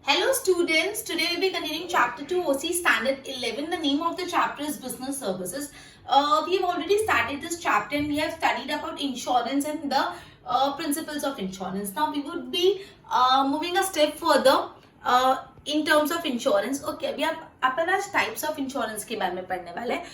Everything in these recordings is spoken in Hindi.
Hello students, today we'll be continuing chapter 2 OC standard 11. The name of the chapter is business services. We have already started this chapter and we have studied about insurance and the principles of insurance. Now we would be moving a step further in terms of insurance. Okay, we have अपन आज types of insurance के बारे में पढ़ने वाले हैं.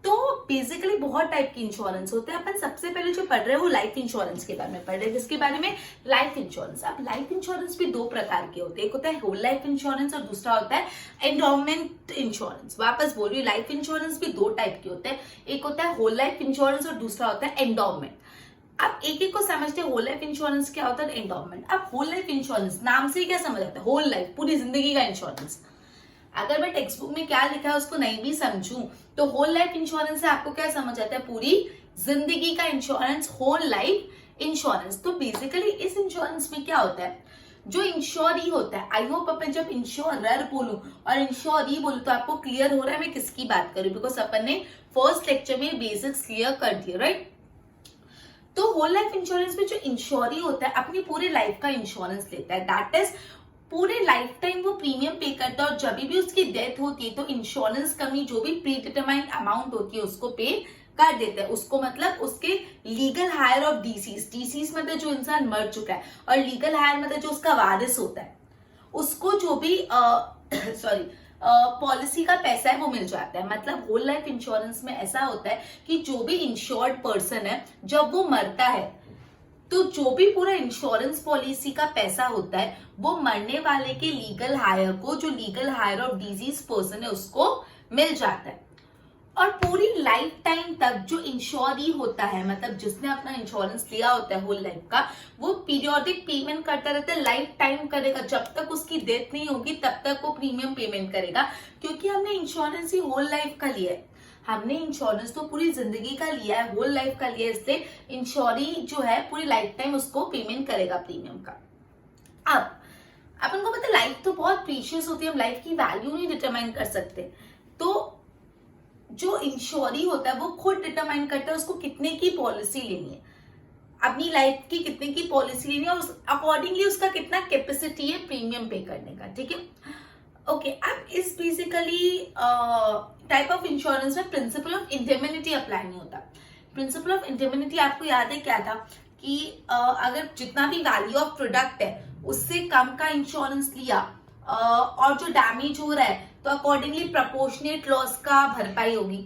तो बेसिकली बहुत टाइप की इंश्योरेंस होते हैं. अपन सबसे पहले जो पढ़ रहे हैं वो लाइफ इंश्योरेंस के बारे में पढ़ रहे हैं, जिसके बारे में लाइफ इंश्योरेंस. अब लाइफ इंश्योरेंस भी दो प्रकार के होते हैं, एक होता है होल लाइफ इंश्योरेंस और दूसरा होता है एंडोमेंट इंश्योरेंस. वापस बोल रही हूँ, लाइफ इंश्योरेंस भी दो टाइप के होते हैं, एक होता है होल लाइफ इंश्योरेंस और दूसरा होता है एंडोमेंट. अब एक एक को समझते हैं. होल लाइफ इंश्योरेंस क्या होता है, एंडोमेंट. अब होल लाइफ इंश्योरेंस नाम से ही क्या समझ आता है, होल लाइफ, पूरी जिंदगी का इंश्योरेंस. अगर मैं टेक्स्ट बुक में क्या लिखा है उसको नहीं भी समझूं तो होल लाइफ इंश्योरेंस से आपको क्या समझ आता है, पूरी जिंदगी का इंश्योरेंस, होल लाइफ इंश्योरेंस. तो बेसिकली इस इंश्योरेंस में क्या होता है, जो इंश्योरी होता है, आई होप अपन जब इंश्योरर बोलूं और इंश्योरी बोलूं तो आपको क्लियर हो रहा है मैं किसकी बात करूं, बिकॉज अपन ने फर्स्ट लेक्चर में बेसिक्स क्लियर कर दिए, राइट. तो होल लाइफ इंश्योरेंस में जो इंश्योरी होता है अपनी पूरे लाइफ का इंश्योरेंस लेता है. दैट इज पूरे लाइफ टाइम वो प्रीमियम पे करता है और जब भी उसकी डेथ होती है तो इंश्योरेंस कंपनी जो भी प्री डिटरमाइंड अमाउंट होती है उसको पे कर देता है. उसको मतलब उसके लीगल हायर ऑफ डिसीज मतलब जो इंसान मर चुका है, और लीगल हायर मतलब जो उसका वारिस होता है उसको जो भी सॉरी पॉलिसी का पैसा है वो मिल जाता है. मतलब होल लाइफ इंश्योरेंस में ऐसा होता है कि जो भी इंश्योर्ड पर्सन है जब वो मरता है तो जो भी पूरा इंश्योरेंस पॉलिसी का पैसा होता है वो मरने वाले के लीगल हायर को, जो legal heir of disease person है, उसको मिल जाता है. और पूरी लाइफ टाइम तक जो इंश्योरी होता है, मतलब जिसने अपना इंश्योरेंस लिया होता है होल लाइफ का, वो पीरियोडिक पेमेंट करता रहता है. लाइफ टाइम करेगा, जब तक उसकी डेथ नहीं होगी तब तक वो प्रीमियम पेमेंट करेगा, क्योंकि हमने इंश्योरेंस ही होल लाइफ का लिया है. हमने इंश्योरेंस तो पूरी जिंदगी का लिया है, होल लाइफ का लिया है, इसलिए इंश्योरी जो है पूरी लाइफ टाइम उसको पेमेंट करेगा प्रीमियम का. अब अपन को पता है लाइफ तो बहुत प्रीशियस होती है, हम लाइफ की वैल्यू नहीं डिटरमाइन कर सकते. तो जो इंश्योरी होता है वो खुद डिटरमाइन करता है उसको कितने की पॉलिसी लेनी है, अपनी लाइफ की कितने की पॉलिसी लेनी है, और अकॉर्डिंगली उसका कितना कैपेसिटी है प्रीमियम पे करने का. ठीक है, ओके. अब इस बेसिकली टाइप ऑफ इंश्योरेंस में प्रिंसिपल ऑफ इंडेमनिटी अप्लाई नहीं होता. प्रिंसिपल ऑफ इंडेमनिटी आपको याद है क्या था कि अगर जितना भी वैल्यू ऑफ प्रोडक्ट है उससे कम का इंश्योरेंस लिया और जो डैमेज हो रहा है तो अकॉर्डिंगली प्रोपोर्शनेट लॉस का भरपाई होगी.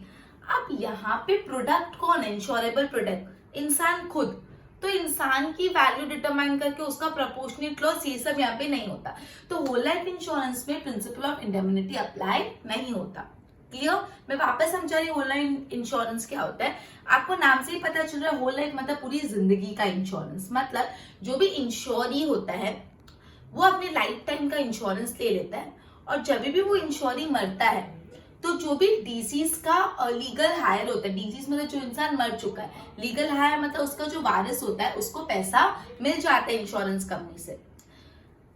अब यहाँ पे प्रोडक्ट कौन है, इंश्योरेबल प्रोडक्ट इंसान खुद. तो इंसान की वैल्यू डिटरमाइन करके उसका प्रोपोर्शनेट लॉस ये सब यहाँ पे नहीं होता. तो होल लाइफ इंश्योरेंस में प्रिंसिपल ऑफ इंडेमनिटी अप्लाई नहीं होता. क्लियर. मैं वापस समझा रही हूँ होल लाइफ इंश्योरेंस क्या होता है. आपको नाम से ही पता चल रहा है होल लाइफ मतलब पूरी जिंदगी का इंश्योरेंस. मतलब जो भी इंश्योरी होता है वो अपने लाइफ टाइम का इंश्योरेंस ले लेता है, और जब भी वो इंश्योरी मरता है तो जो भी डिसीज का लीगल हायर होता है, डिसीज मतलब जो इंसान मर चुका है, लीगल हायर मतलब उसका जो वारिस होता है उसको पैसा मिल जाता है इंश्योरेंस कंपनी से.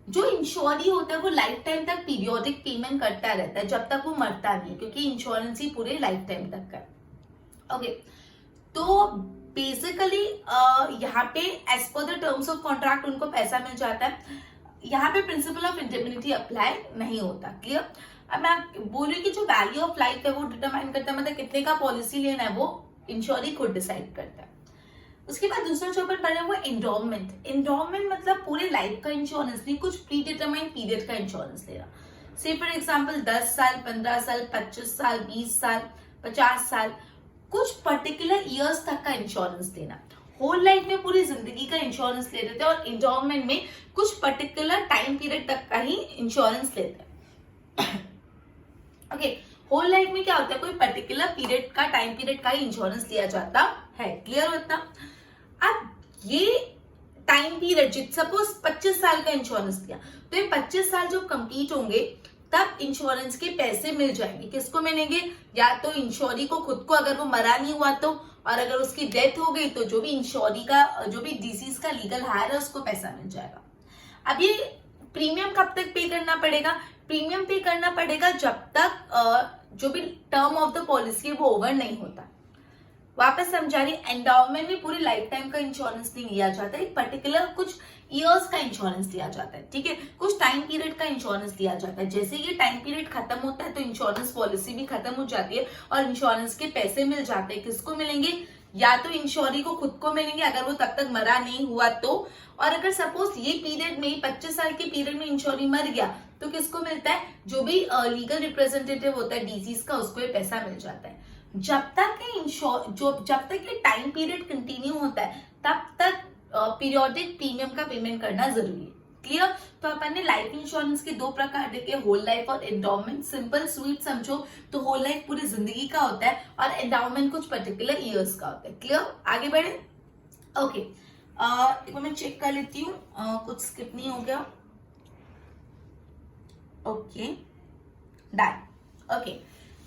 जो इंश्योरी होता है वो लाइफ टाइम तक पीरियोडिक पेमेंट करता रहता है जब तक वो मरता नहीं, क्योंकि इंश्योरेंस ही पूरे लाइफ टाइम तक का. ओके, तो बेसिकली यहाँ पे as per the terms of contract उनको पैसा मिल जाता है. यहाँ पे प्रिंसिपल ऑफ इंडेमनिटी अप्लाई नहीं होता. क्लियर. अब मैं बोल रही कि जो वैल्यू ऑफ लाइफ है वो डिटरमाइन करता है, मतलब कितने का पॉलिसी लेना है वो इंश्योरी खुद डिसाइड करता है. उसके बाद दूसरा जो अपन पढ़ रहे हैं वो एंडोमेंट. एंडोमेंट मतलब पूरे लाइफ का इंश्योरेंस नहीं, कुछ प्री डिटरमाइंड पीरियड का इंश्योरेंस लेना. से फॉर एग्जाम्पल 10 साल, 15 साल, 25 साल, 20 साल, 50 साल, कुछ पर्टिकुलर ईयर्स तक का इंश्योरेंस लेना. होल लाइफ में पूरी जिंदगी का इंश्योरेंस ले लेते हैं और एंडोमेंट में कुछ पर्टिकुलर टाइम पीरियड तक का ही इंश्योरेंस लेते हैं. ओके, होल लाइफ में क्या होता है, कोई पर्टिकुलर पीरियड का, टाइम पीरियड का ही इंश्योरेंस लिया जाता है. क्लियर होता. अब ये टाइम पीरियड जित सपोज 25 साल का इंश्योरेंस लिया तो ये 25 साल जब कंप्लीट होंगे तब इंश्योरेंस के पैसे मिल जाएंगे. किसको मिलेंगे, या तो इंश्योरी को खुद को अगर वो मरा नहीं हुआ तो, और अगर उसकी डेथ हो गई तो जो भी इंश्योरी का, जो भी डिसीज का लीगल हायर है उसको पैसा मिल जाएगा. अब ये प्रीमियम कब तक पे करना पड़ेगा, प्रीमियम पे करना पड़ेगा जब तक जो भी टर्म ऑफ द पॉलिसी है वो ओवर नहीं होता. वापस समझा रही, एंडाउमेंट में पूरी लाइफ टाइम का इंश्योरेंस नहीं लिया जाता, एक पर्टिकुलर कुछ ईयर्स का इंश्योरेंस दिया जाता है, ठीक है, कुछ टाइम पीरियड का इंश्योरेंस दिया जाता है। जैसे ये टाइम पीरियड खत्म होता है तो इंश्योरेंस पॉलिसी भी खत्म हो जाती है और इंश्योरेंस के पैसे मिल जाते हैं। किसको मिलेंगे? या तो इंश्योरी को खुद को मिलेंगे अगर वो तब तक मरा नहीं हुआ तो, और अगर सपोज ये पीरियड में 25 साल के पीरियड में इंश्योरी मर गया तो किसको मिलता है? जो भी लीगल रिप्रेजेंटेटिव होता है डिजीज का, उसको ये पैसा मिल जाता है। जब तक ये टाइम पीरियड कंटिन्यू होता है तब तक पीरियोडिक प्रीमियम का पेमेंट करना जरूरी है। क्लियर? तो अपन ने लाइफ इंश्योरेंस के 2 प्रकार देखे, होल लाइफ और एंडाउमेंट। सिंपल स्वीट समझो तो होल लाइफ पूरी जिंदगी का होता है और एंडाउमेंट कुछ पर्टिकुलर ईयर्स का होता है। क्लियर? आगे बढ़े। ओके, देखो मैं चेक कर लेती हूँ कुछ स्किप नहीं हो गया। Okay done. Okay,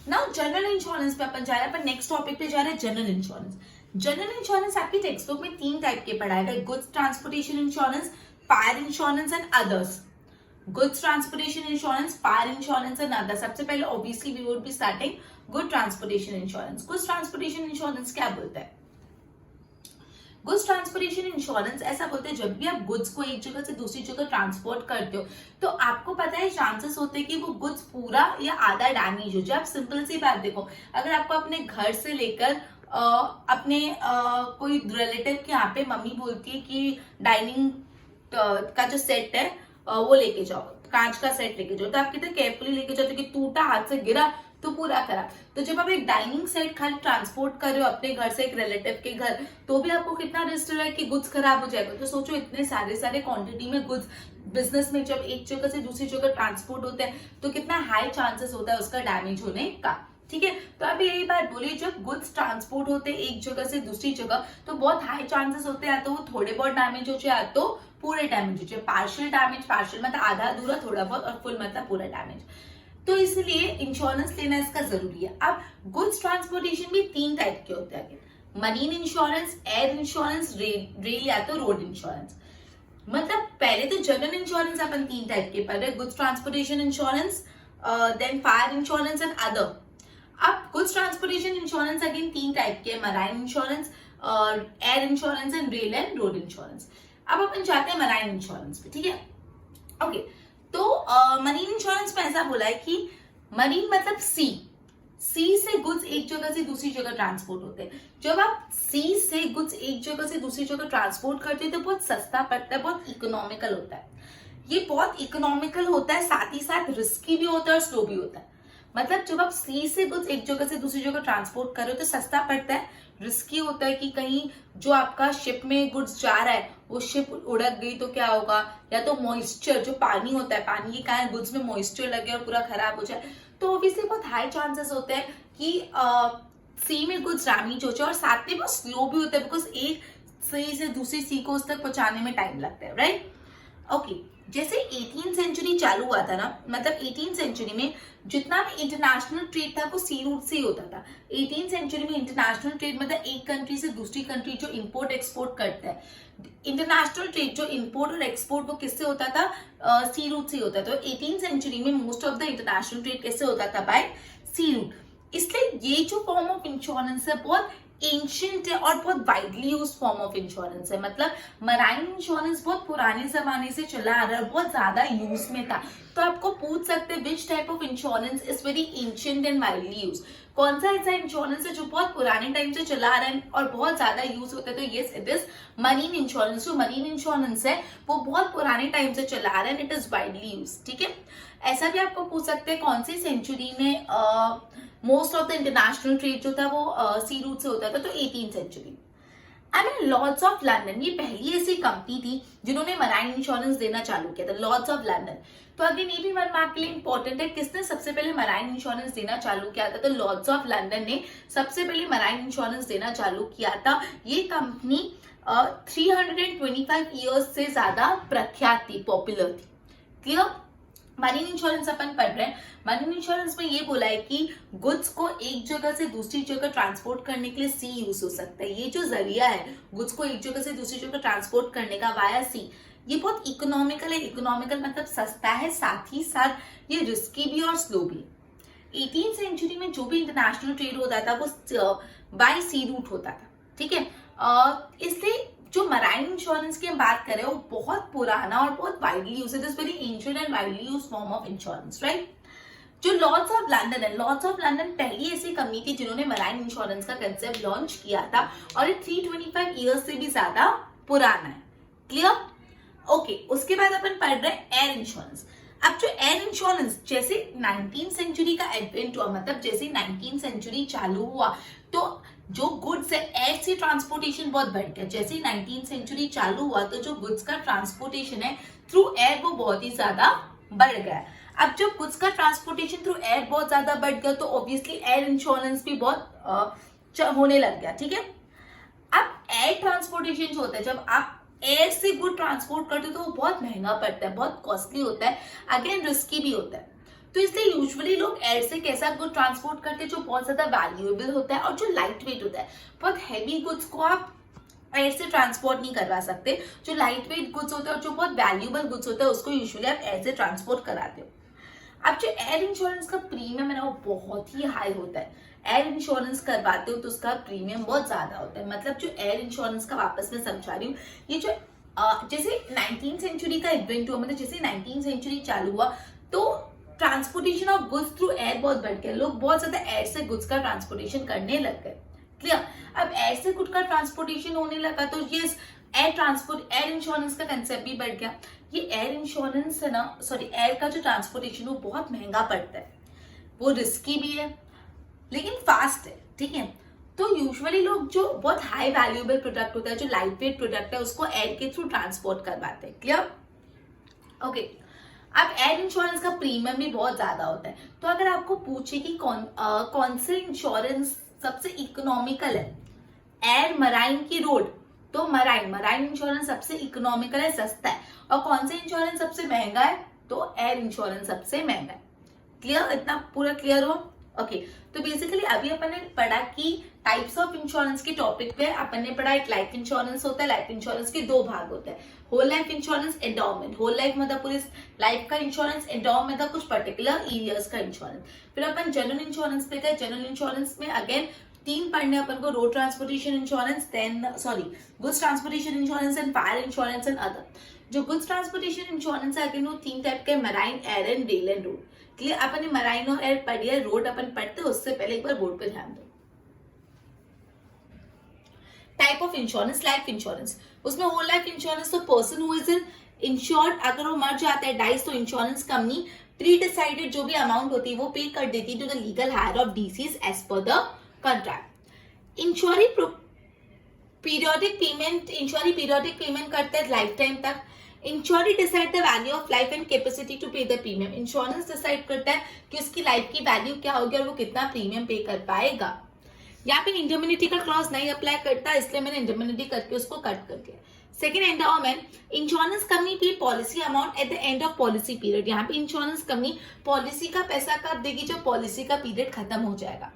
now general insurance पे अपन जा रहे हैं। अपन नेक्स्ट टॉपिक पे जा रहे हैं, जनरल इंश्योरेंस। जनरल इंश्योरेंस आपकी टेक्स्ट बुक में 3 टाइप के पढ़ाए गए, goods transportation insurance, fire insurance and others. Goods transportation insurance, fire insurance and others. सबसे पहले obviously we would be starting good transportation insurance. Goods transportation insurance क्या बोलता है? गुड्स ट्रांसपोर्टेशन इंश्योरेंस ऐसा बोलते हैं जब भी आप गुड्स को एक जगह से दूसरी जगह ट्रांसपोर्ट करते हो तो आपको पता है चांसेस होते हैं कि वो गुड्स पूरा या आधा डैमेज हो जाए। आप सिंपल सी बात देखो, अगर आपको अपने घर से लेकर अपने कोई रिलेटिव के यहाँ पे मम्मी बोलती है कि डाइनिंग का जो सेट है वो लेके जाओ, कांच का सेट लेके जाओ, तो आप कितने केयरफुली लेके जाते हो कि टूटा, हाथ से गिरा तो पूरा खराब। तो जब आप एक डाइनिंग सेट खाली ट्रांसपोर्ट कर रहे हो अपने घर से एक रिलेटिव के घर, तो भी आपको कितना रिस्क है कि गुड्स खराब हो जाएगा। तो सोचो इतने सारे क्वांटिटी में गुड्स बिजनेस में जब एक जगह से दूसरी जगह ट्रांसपोर्ट होते हैं तो कितना हाई चांसेस होता है उसका डैमेज होने का। ठीक है, तो अभी यही बात बोली, जब गुड्स ट्रांसपोर्ट होते हैं एक जगह से दूसरी जगह तो बहुत हाई चांसेस होते हैं या तो वो थोड़े बहुत डैमेज हो जाए या तो पूरे डैमेज हो जाए। पार्शियल डैमेज, पार्शियल मतलब आधा अधूरा, थोड़ा बहुत, और फुल मतलब पूरा डैमेज। तो इसलिए इंश्योरेंस लेना इसका जरूरी है। अब गुड्स ट्रांसपोर्टेशन भी 3 टाइप के होते हैं, marine insurance, air insurance, rail या तो रोड इंश्योरेंस। मतलब पहले तो जनरल इंश्योरेंस अपन 3 टाइप के पढ़ रहे, goods transportation insurance, then fire insurance and other. अब goods transportation insurance again 3 type के, marine insurance, air insurance and rail and road insurance. अब अपन चाहते हैं मराइन इंश्योरेंस पे, ठीक है। ओके, तो मरीन इंश्योरेंस में ऐसा बोला है कि मरीन मतलब सी से गुड्स एक जगह से दूसरी जगह ट्रांसपोर्ट होते हैं। जब आप सी से गुड्स एक जगह से दूसरी जगह ट्रांसपोर्ट करते हैं तो बहुत सस्ता पड़ता है, बहुत इकोनॉमिकल होता है। ये बहुत इकोनॉमिकल होता है, साथ ही साथ रिस्की भी होता है और स्लो भी होता है। मतलब जब आप सी से गुड्स एक जगह से दूसरी जगह ट्रांसपोर्ट कर रहे हो तो सस्ता पड़ता है, रिस्की होता है कि कहीं जो आपका शिप में गुड्स जा रहा है वो शिप उड़क गई तो क्या होगा, या तो मॉइस्चर जो पानी होता है, पानी के कारण गुड्स में मॉइस्चर लगे और पूरा खराब हो जाए, तो ऑब्वियसली बहुत हाई चांसेस होते हैं कि सी में गुड्स डैमेज हो जाए, और साथ में बहुत स्लो भी होता है बिकॉज एक सी से दूसरी सी को उस तक पहुंचाने में टाइम लगता है, राइट। ओके, जैसे 18th सेंचुरी चालू हुआ था ना, मतलब 18th सेंचुरी में जितना भी इंटरनेशनल ट्रेड था वो सी रूट से ही होता था। 18th सेंचुरी में इंटरनेशनल ट्रेड मतलब एक कंट्री से दूसरी कंट्री जो इंपोर्ट एक्सपोर्ट करता है, इंटरनेशनल ट्रेड जो इंपोर्ट और एक्सपोर्ट वो किससे होता था? सी रूट से होता था। तो 18th सेंचुरी में most of the international trade कैसे होता था? बाय सी रूट। इसलिए ये जो फॉर्म ऑफ इंश्योरेंस है बहुत एंशियंट है और बहुत widely use form of insurance है। मतलब मराइन इंश्योरेंस बहुत पुराने जमाने से चला आ रहा है, बहुत ज्यादा यूज में था। तो आपको पूछ सकते हैं which type of insurance is very ancient and widely use, कौन सा ऐसा इंश्योरेंस है जो बहुत पुराने टाइम से चला आ रहा है और बहुत ज्यादा यूज होता है? तो yes, it is marine insurance. जो मरीन इंश्योरेंस है वो बहुत पुराने टाइम से चला आ रहा है, इट इज वाइडली यूज, ठीक है। ऐसा भी आपको पूछ सकते हैं कौन सी सेंचुरी में most of the international trade जो था वो सी रूट से होता था? तो 18th century. I mean lords of London, ये पहली ऐसी कंपनी थी जिन्होंने मराइन इंश्योरेंस देना चालू किया था, लॉर्ड्स ऑफ लंदन। तो अगेन ये भी वन मार्क के लिए इंपॉर्टेंट है, किसने सबसे पहले मराइन इंश्योरेंस देना चालू किया था? तो लॉर्ड्स ऑफ लंदन ने सबसे पहले मराइन इंश्योरेंस देना चालू किया था। ये कंपनी 325 ईयर्स से ज्यादा प्रख्यात थी, पॉपुलर थी। क्लियर? मरीन इंश्योरेंस अपन पढ़ रहे हैं। मरीन इंश्योरेंस में ये बोला है कि गुड्स को एक जगह से दूसरी जगह ट्रांसपोर्ट करने के लिए सी यूज हो सकता है। ये जो जरिया है गुड्स को एक जगह से दूसरी जगह ट्रांसपोर्ट करने का वाया सी, ये बहुत इकोनॉमिकल है। इकोनॉमिकल मतलब सस्ता है, साथ ही साथ ये रिस्की भी और स्लो भी। 18th सेंचुरी में जो भी इंटरनेशनल ट्रेड होता था वो बाय सी रूट होता था, ठीक है। इसलिए जो मराइन इंश्योरेंस की हम बात करें वो बहुत पुराना और बहुत वाइडली यूज है, very ancient and widely use form of insurance, right. जो लॉर्ड्स ऑफ लंदन है, लॉर्ड्स ऑफ लंदन पहली ऐसी कंपनी थी जिन्होंने मराइन इंश्योरेंस का कंसेप्ट लॉन्च किया था और ये 325 ईयर्स से भी ज्यादा पुराना है। क्लियर? ओके, उसके बाद अपन पढ़ रहे हैं एयर इंश्योरेंस। अब जो एयर इंश्योरेंस जैसे 19th सेंचुरी का एडवेंट हुआ, मतलब जैसे 19th सेंचुरी चालू हुआ तो जो गुड्स है एयर से ट्रांसपोर्टेशन बहुत बढ़ गया। जैसे 19th सेंचुरी चालू हुआ तो जो गुड्स का ट्रांसपोर्टेशन है थ्रू एयर वो बहुत ही ज्यादा बढ़ गया। अब जब गुड्स का ट्रांसपोर्टेशन थ्रू एयर बहुत ज्यादा बढ़ गया तो ऑब्वियसली एयर इंश्योरेंस भी बहुत होने लग गया। ठीक है, अब एयर ट्रांसपोर्टेशन जो होता है, जब आप एयर से गुड ट्रांसपोर्ट करते हो तो वो बहुत महंगा पड़ता है, बहुत कॉस्टली होता है, अगेन रिस्की भी होता है। तो इसलिए यूजुअली लोग एयर से कैसा गुड ट्रांसपोर्ट करते हैं जो बहुत ज्यादा वैल्यूएबल होता है और जो लाइट वेट होता है। बहुत हैवी गुड्स को आप एयर से ट्रांसपोर्ट नहीं करवा सकते। जो लाइट वेट गुड्स होता है और जो बहुत वैल्यूएबल गुड्स होता है उसको यूजुअली आप एयर से ट्रांसपोर्ट कराते हो। अब जो एयर इंश्योरेंस का प्रीमियम है ना वो बहुत ही हाई होता है। एयर इंश्योरेंस करवाते हो तो उसका प्रीमियम बहुत ज्यादा होता है। मतलब जो एयर इंश्योरेंस का, वापस मैं समझा रही हूँ, ये जो जैसे 19th सेंचुरी का इवेंट हुआ, मतलब जैसे 19th सेंचुरी चालू हुआ तो transportation of goods through air बहुत बढ़ गया। लोग बहुत ज्यादा एयर से गुड्स का ट्रांसपोर्टेशन करने लग गए। क्लियर? अब एयर से गुड का ट्रांसपोर्टेशन होने लगा तो ये एयर इंश्योरेंस का कंसेप्ट भी बढ़ गया। ये एयर इंश्योरेंस है ना, सॉरी, एयर का जो ट्रांसपोर्टेशन वो बहुत महंगा पड़ता है, वो रिस्की भी है लेकिन फास्ट है। ठीक है, तो यूजुअली लोग जो बहुत हाई वैल्यूएबल प्रोडक्ट होता है, जो लाइट वेट प्रोडक्ट है, उसको एयर के थ्रू ट्रांसपोर्ट करवाते हैं। क्लियर? ओके, अब एयर इंश्योरेंस का प्रीमियम भी बहुत ज्यादा होता है। तो अगर आपको पूछे कि कौन से इंश्योरेंस सबसे इकोनॉमिकल है, एयर, मराइन की रोड, तो मराइन इंश्योरेंस सबसे इकोनॉमिकल है, सस्ता है। और कौन सा इंश्योरेंस सबसे महंगा है, तो एयर इंश्योरेंस सबसे महंगा है। क्लियर? इतना पूरा क्लियर हो? ओके, तो बेसिकली अभी अपन ने पढ़ा कि टाइप्स ऑफ इंश्योरेंस के टॉपिक पे अपन ने पढ़ा एक लाइफ इंश्योरेंस होता है। लाइफ इंश्योरेंस के दो भाग होते हैं, whole life insurance, endowment. Whole life मतलब पूरी लाइफ का इंश्योरेंस, एंडोमेंट मतलब कुछ पर्टिकुलर ईयर्स का इंश्योरेंस। फिर अपन जनरल इंश्योरेंस पे गए। जनरल इंश्योरेंस में अगेन तीन पढ़ने अपन को, road transportation insurance, goods transportation insurance and fire insurance and other. जो गुड्स ट्रांसपोर्टेशन इंश्योरेंस है अगेन वो तीन टाइप के, marine, air and rail and road. Clear? अपन ने मराइन और एयर पढ़ी है, रोड अपन पढ़ते उससे पहले एक बार बोर्ड पे ध्यान दो। Type of insurance, life insurance, उसमें होल लाइफ इंश्योरेंस तो पर्सन हु इज इंश्योर्ड, अगर वो मर जाता है, डाइज, तो इंश्योरेंस कंपनी प्री डिसाइडेड जो भी अमाउंट होती है वो पे कर देती है to the legal heir of deceased as per the contract. Insurer periodic payment करते हैं लाइफ टाइम तक। Insurer decide the value of life and capacity to pay the premium. Insurance डिसाइड करता है कि उसकी लाइफ की वैल्यू क्या होगी और वो कितना प्रीमियम पे कर पाएगा। यहाँ पे इंडमनिटी का क्लॉज नहीं अप्लाई करता, इसलिए मैंने इंडमनिटी करके उसको कट कर दिया। सेकेंड, एंडोमेंट, इंश्योरेंस कंपनी पे policy amount at the end of policy period. यहाँ पे इंश्योरेंस कंपनी पॉलिसी का पैसा कब देगी, जब पॉलिसी का पीरियड खत्म हो जाएगा।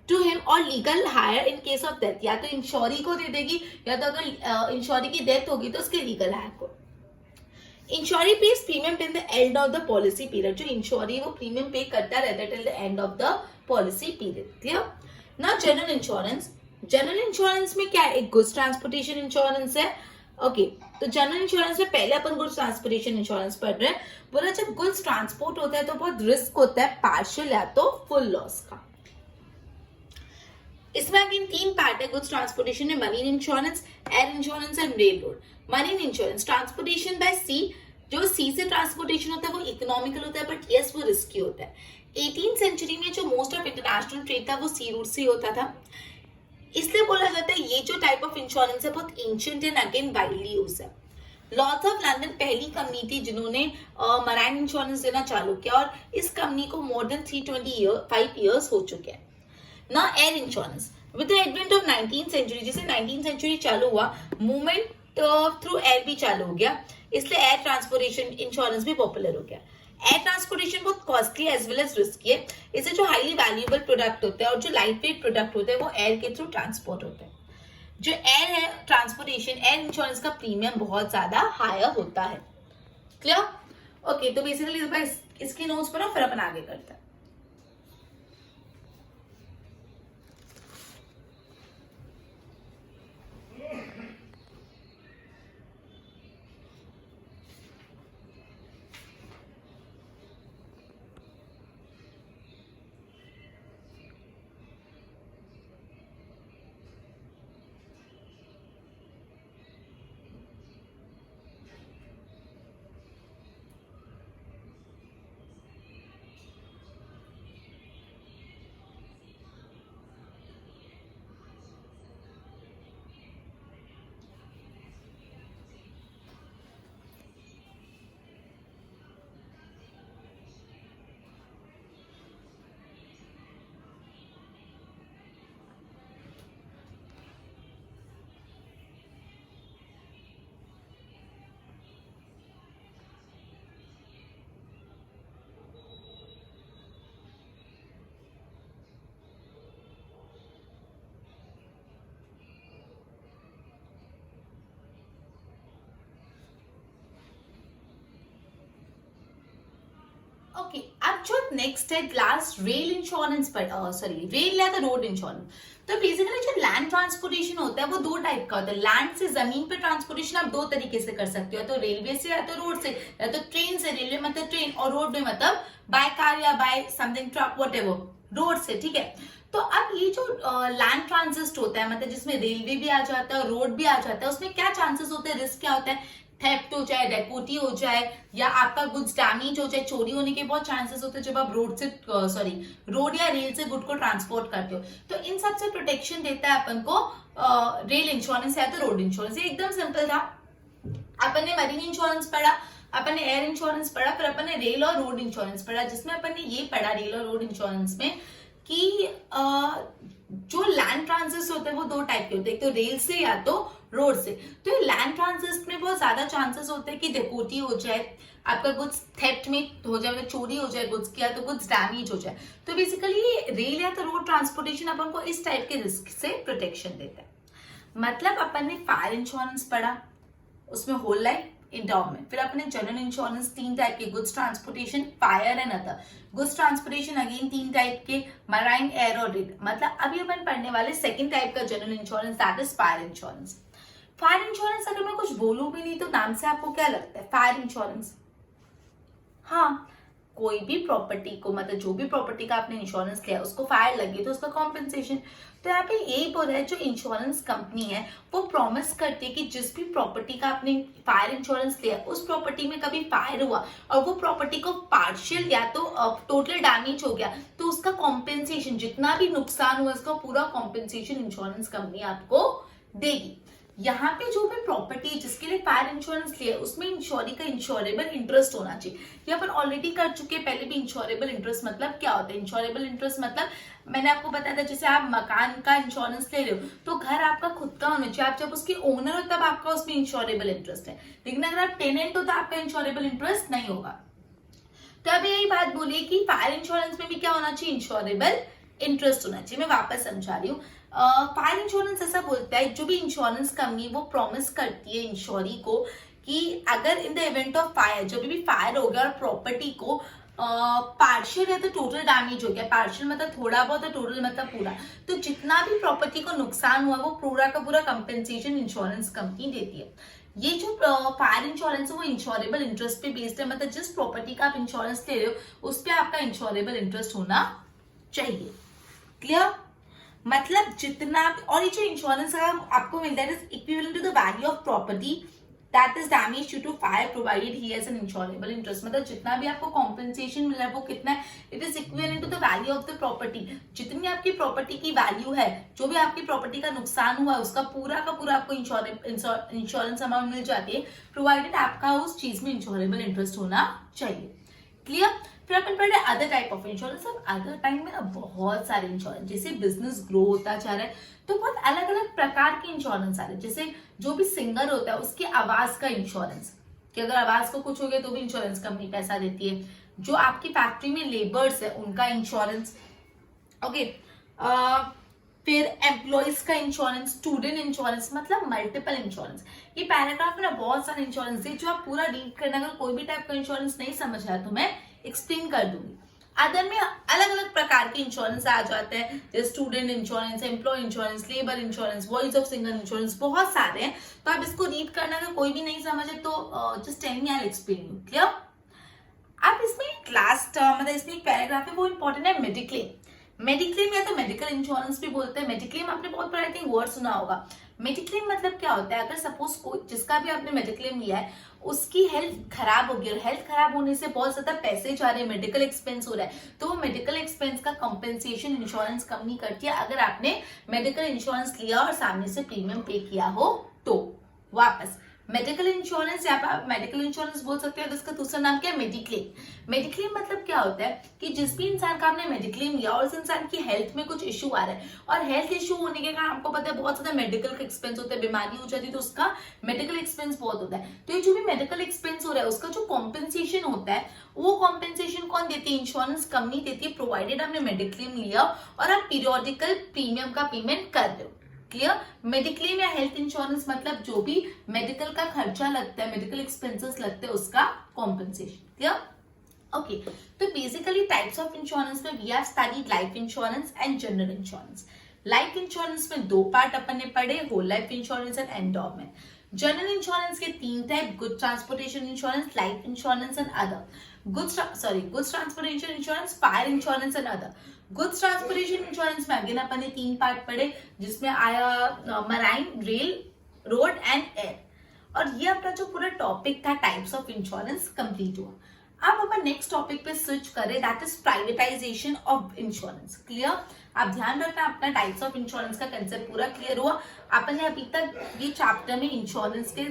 टू हिम और legal heir in case of death, या तो इंश्योरी को दे देगी या तो अगर इंश्योरी की डेथ होगी तो उसके लीगल हायर को। इंश्योरी page premium till the end of the policy period. जो इंश्योरी वो प्रीमियम पे करता रहता है till the end of the policy period. Clear? ना जनरल इंश्योरेंस, जनरल इंश्योरेंस में क्या है, एक गुड्स ट्रांसपोर्टेशन इंश्योरेंस है। ओके, तो जनरल इंश्योरेंस में पहले अपन गुड्स ट्रांसपोर्टेशन इंश्योरेंस पढ़ रहे हैं। बोला जब गुड्स ट्रांसपोर्ट होता है तो बहुत रिस्क होता है, पार्शियल या तो फुल लॉस का। इसमें अगेन तीन पार्ट है गुड्स ट्रांसपोर्टेशन में, marine insurance, air insurance and rail road. Marine insurance, transportation by sea, जो सी से ट्रांसपोर्टेशन होता है वो इकोनॉमिकल होता है बट यस वो रिस्की होता है। 18th सेंचुरी में जो मोस्ट ऑफ इंटरनेशनल ट्रेड था वो सी रूट से होता था, इसलिए बोला जाता है ये जो टाइप ऑफ इंश्योरेंस है बहुत ancient and again widely use है। लॉर्ड्स ऑफ लंदन पहली कंपनी थी जिन्होंने मराइन इंश्योरेंस देना चालू किया और इस कंपनी को मोर देन 325 ईयर्स हो चुके हैं। ना air insurance, with the advent of 19th century, जैसे 19th सेंचुरी चालू हुआ, मूवमेंट थ्रू एयर भी चालू हो गया, इसलिए एयर ट्रांसपोर्टेशन इंश्योरेंस भी पॉपुलर हो गया। एयर ट्रांसपोर्टेशन बहुत costly as well as risky है, इससे जो हाईली वैल्यूएबल प्रोडक्ट होते हैं और जो लाइट वेट प्रोडक्ट होते हैं वो एयर के थ्रू ट्रांसपोर्ट होते हैं। जो एयर है ट्रांसपोर्टेशन, एयर इंश्योरेंस का प्रीमियम बहुत ज्यादा हायर होता है। क्लियर? ओके, तो बेसिकली इसके नोट्स पर फिर अपन आगे करते हैं। ओके, अब जो नेक्स्ट है लास्ट रेल इंश्योरेंस पर, सॉरी रेल या तो रोड इंश्योरेंस। तो बेसिकली जो लैंड ट्रांसपोर्टेशन होता है वो दो टाइप का होता है। लैंड से जमीन पे ट्रांसपोर्टेशन आप दो तरीके से कर सकते हो, तो रेलवे से या तो रोड से, या तो ट्रेन से। रेलवे मतलब ट्रेन और रोड में मतलब बाय कार या by something truck whatever road से, ठीक है। तो अब ये जो लैंड ट्रांजिट होता है, मतलब जिसमें रेलवे भी आ जाता है रोड भी आ जाता है, उसमें क्या चांसेस होते हैं, रिस्क क्या होता है, थेफ्ट हो जाए, डेकोटी हो जाए, या आपका गुड्स डैमेज हो जाए, चोरी होने के बहुत चांसेस होते हैं जब आप रोड से सॉरी रोड या रेल से गुड को ट्रांसपोर्ट करते हो। तो इन सब से प्रोटेक्शन देता है अपन को रेल इंश्योरेंस या तो रोड इंश्योरेंस। ये एकदम सिंपल था। अपन ने मरीन इंश्योरेंस पढ़ा, अपन ने एयर इंश्योरेंस पढ़ा, फिर अपन ने रेल और रोड इंश्योरेंस पढ़ा, जिसमें अपन ने ये पढ़ा रेल और रोड इंश्योरेंस में कि जो लैंड ट्रांजिट होते हैं वो दो टाइप के होते हैं, एक तो रेल से या तो रोड से। तो ये लैंड ट्रांजिट में बहुत ज्यादा चांसेस होते हैं कि डेकोटी हो जाए, आपका गुड्स थेफ्ट में हो जाए, मतलब चोरी हो जाए गुड्स की, या तो गुड्स डैमेज हो जाए। तो बेसिकली रेल या तो रोड ट्रांसपोर्टेशन अपन को इस टाइप के रिस्क से प्रोटेक्शन देता है। मतलब अपन ने फायर इंश्योरेंस पढ़ा, उसमें होल लाइफ इंडोमेंट, फिर अपने जनरल इंश्योरेंस तीन टाइप के, goods transportation, fire and other. Goods transportation again तीन टाइप के, मराइन, एयर और रेल। मतलब अभी अपन पढ़ने वाले सेकंड टाइप का general insurance, that is fire insurance. Fire insurance अगर मैं कुछ बोलूं भी नहीं तो नाम से आपको क्या लगता है, फायर इंश्योरेंस। हाँ, कोई भी प्रॉपर्टी को, मतलब जो भी प्रॉपर्टी का आपने इंश्योरेंस लिया उसको फायर लगी तो उसका कॉम्पेंसेशन। तो यहाँ पे यही बोल रहा है, जो इंश्योरेंस कंपनी है वो प्रॉमिस करती है कि जिस भी प्रॉपर्टी का आपने फायर इंश्योरेंस लिया उस प्रॉपर्टी में कभी फायर हुआ और वो प्रॉपर्टी को पार्शियल या तो टोटल डैमेज हो गया, तो उसका कॉम्पेंसेशन, जितना भी नुकसान हुआ उसका पूरा कॉम्पेंसेशन इंश्योरेंस कंपनी आपको देगी। यहाँ पे जो भी प्रॉपर्टी जिसके लिए फायर इंश्योरेंस लिया उसमें इंश्योरी का इंश्योरेबल इंटरेस्ट होना चाहिए। ये अपन ऑलरेडी कर चुके हैं पहले भी। इंश्योरेबल इंटरेस्ट मतलब क्या होता है, इंश्योरेबल इंटरेस्ट मतलब मैंने आपको बताया था, जैसे आप मकान का इंश्योरेंस ले रहे हो तो घर आपका खुद का होना चाहिए, आप जब उसके ओनर हो तब आपका उसमें इंश्योरेबल इंटरेस्ट है, लेकिन अगर आप टेनेंट हो तो आपका इंश्योरेबल इंटरेस्ट नहीं होगा। तो अब यही बात बोलिए कि फायर इंश्योरेंस में भी क्या होना चाहिए, इंश्योरेबल इंटरेस्ट होना चाहिए। मैं वापस समझा रही हूँ। फायर इंश्योरेंस ऐसा बोलता है, जो भी इंश्योरेंस कंपनी वो प्रॉमिस करती है इंश्योरी को कि अगर in the event of fire, जब भी फायर हो गया और प्रॉपर्टी को पार्शियल है तो टोटल डैमेज हो गया, पार्शियल मतलब थोड़ा बहुत और टोटल मतलब पूरा, तो जितना भी प्रॉपर्टी को नुकसान हुआ वो पूरा का पूरा कंपेंसेशन इंश्योरेंस कंपनी देती है। ये जो फायर इंश्योरेंस है वो इंश्योरेबल इंटरेस्ट पे बेस्ड है, मतलब जिस प्रॉपर्टी का आप इंश्योरेंस ले रहे हो उस पर आपका इंश्योरेबल इंटरेस्ट होना चाहिए। क्लियर? मतलब जितना, और ये जो इंश्योरेंस आपको मिलता है is equivalent to the value of property that is damage due to fire provided he has an insurable interest. मतलब जितना भी आपको कॉम्पेंसेशन मिल रहा है वो कितना है, it is equivalent to the value of the property. जितनी आपकी प्रॉपर्टी की वैल्यू है, जो भी आपकी प्रॉपर्टी का नुकसान हुआ है उसका पूरा का पूरा आपको इंश्योरेंस अमाउंट मिल जाती है, प्रोवाइडेड आपका उस चीज में इंश्योरेबल इंटरेस्ट होना चाहिए। क्लियर? फिर अपन पढ़ रहे अदर टाइप ऑफ इंश्योरेंस। अब अदर टाइप में ना बहुत सारे इंश्योरेंस, जैसे बिजनेस ग्रो होता जा रहा है तो बहुत अलग अलग प्रकार के इंश्योरेंस आ रहे हैं। जैसे जो भी सिंगर होता है उसकी आवाज का इंश्योरेंस, कि अगर आवाज को कुछ हो गया तो भी इंश्योरेंस कंपनी पैसा देती है। जो आपकी फैक्ट्री में लेबर्स है उनका इंश्योरेंस, ओके। फिर एम्प्लॉयज का इंश्योरेंस, स्टूडेंट इंश्योरेंस, मतलब मल्टीपल इंश्योरेंस। ये पैराग्राफ में ना बहुत सारे इंश्योरेंस है जो आप पूरा रीड करना, अगर कोई भी टाइप का इंश्योरेंस नहीं समझ आया तो मैं एक्सप्लेन कर दूंगी। अदर में अलग अलग प्रकार के इंश्योरेंस आ जाते हैं, जैसे student insurance, employ insurance, labour insurance, voice of singer insurance, बहुत सारे हैं। तो आप इसको रीड करना, अगर कोई भी नहीं समझे तो just tell me, I will explain you. Clear? अब इसमें एक लास्ट मतलब इसमें एक पैराग्राफ है वो इंपॉर्टेंट है, मेडिक्लेम। मेडिक्लेम या तो मेडिकल इंश्योरेंस भी बोलते हैं। मेडिक्लेम आपने बहुत बार आई थिंक वर्ड सुना होगा। मेडिक्लेम मतलब क्या होता है, अगर सपोज कोई जिसका भी आपने मेडिक्लेम लिया है उसकी हेल्थ खराब हो गई और हेल्थ खराब होने से बहुत ज्यादा पैसे जा रहे हैं, मेडिकल एक्सपेंस हो रहा है, तो वो मेडिकल एक्सपेंस का कंपेंसेशन इंश्योरेंस कंपनी करती है। अगर आपने मेडिकल इंश्योरेंस लिया और सामने से प्रीमियम पे किया हो तो वापस मेडिकल इंश्योरेंस, या आप मेडिकल इंश्योरेंस बोल सकते हो। तो इसका दूसरा नाम क्या है, मेडिक्लेम। मेडिक्लेम मतलब क्या होता है कि जिस भी इंसान का आपने मेडिक्लेम लिया और उस इंसान की हेल्थ में कुछ इश्यू आ रहा है और हेल्थ इश्यू होने के कारण आपको पता है बहुत ज्यादा मेडिकल एक्सपेंस होता है, बीमारी हो जाती है तो उसका मेडिकल एक्सपेंस बहुत होता है। तो ये जो भी मेडिकल एक्सपेंस हो रहा है उसका जो कॉम्पेंसेशन होता है वो कॉम्पेंसेशन कौन देती है, इंश्योरेंस कंपनी देती है, प्रोवाइडेड आपने मेडिक्लेम लिया और आप पीरियोडिकल प्रीमियम का पेमेंट कर रहे हो। क्लियर? मेडिक्लेम या हेल्थ इंश्योरेंस मतलब जो भी मेडिकल का खर्चा लगता है, मेडिकल एक्सपेंसेस लगते हैं, उसका कॉम्पेंसेशन। क्लियर? ओके, तो बेसिकली टाइप्स ऑफ इंश्योरेंस में we have studied life insurance and general insurance. Life insurance में दो पार्ट अपन ने पढ़े, whole life insurance and endowment. General insurance के तीन type, good transportation insurance, life insurance and other. Goods transportation insurance, fire insurance and other. Goods transportation insurance में अगेन अपन ने तीन पार्ट पढ़े, जिसमें आया marine, rail, road and air. और ये अपना जो पूरा टॉपिक था टाइप्स ऑफ इंश्योरेंस कंप्लीट हुआ. अब अपन नेक्स्ट टॉपिक पे स्विच करें, that is privatisation of insurance. Clear? आप ध्यान रखना, अपना टाइप्स ऑफ इंश्योरेंस का कंसेप्ट पूरा क्लियर हुआ. अपन ने अभी तक ये चैप्टर में इंश्योरेंस के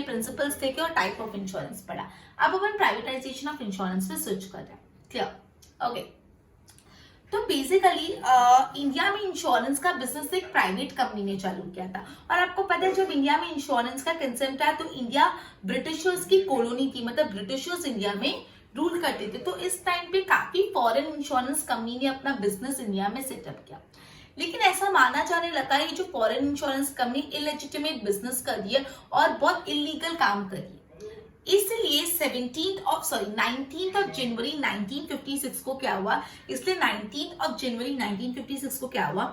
प्रिंसिपल्स देखे और टाइप ऑफ इंश्योरेंस पढ़ा. अब अपन प्राइवेटाइजेशन ऑफ इंश्योरेंस पे स्विच कर रहे हैं. क्लियर? ओके. तो बेसिकली इंडिया में इंश्योरेंस का बिजनेस एक प्राइवेट कंपनी ने चालू किया था. और आपको पता है जब इंडिया में इंश्योरेंस का कंसेप्ट आया तो इंडिया ब्रिटिशर्स की कॉलोनी थी, मतलब ब्रिटिशर्स इंडिया में रूल करते थे. तो इस टाइम पे काफी फॉरेन इंश्योरेंस कंपनी ने अपना बिजनेस इंडिया में सेटअप किया. लेकिन ऐसा माना जाने लगा ये जो foreign insurance company illegitimate business कर रही है और बहुत इलीगल काम कर रही है. इसलिए 19th of January 1956 को क्या हुआ, इसलिए 19th of January 1956 को क्या हुआ,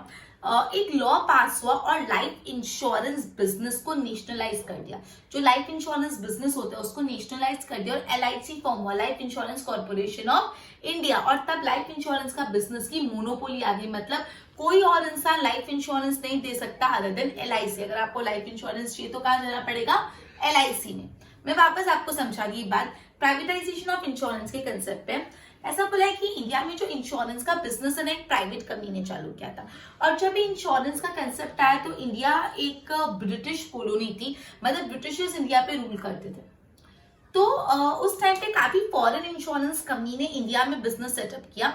एक लॉ पास हुआ और लाइफ इंश्योरेंस बिजनेस को नेशनलाइज कर दिया. जो लाइफ इंश्योरेंस बिजनेस होता है उसको नेशनलाइज कर दिया और LIC फॉर्म हुआ, life insurance corporation of India. और तब लाइफ इंश्योरेंस का बिजनेस की मोनोपोली आ गई, मतलब कोई और इंसान लाइफ इंश्योरेंस नहीं दे सकता अदर देन LIC. अगर आपको लाइफ इंश्योरेंस चाहिए तो कहाँ जाना पड़ेगा? LIC में. मैं वापस आपको समझा दी बात प्राइवेटाइजेशन ऑफ इंश्योरेंस के कंसेप्ट पे. ऐसा बोला है कि इंडिया में जो इंश्योरेंस का बिजनेस है ना एक प्राइवेट कंपनी ने चालू किया था. और जब इंश्योरेंस का कंसेप्ट आया तो इंडिया एक ब्रिटिश कॉलोनी थी, मतलब ब्रिटिशर्स इंडिया पे रूल करते थे. तो उस टाइम पे काफी फॉरेन इंश्योरेंस कंपनी ने इंडिया में बिजनेस सेटअप किया.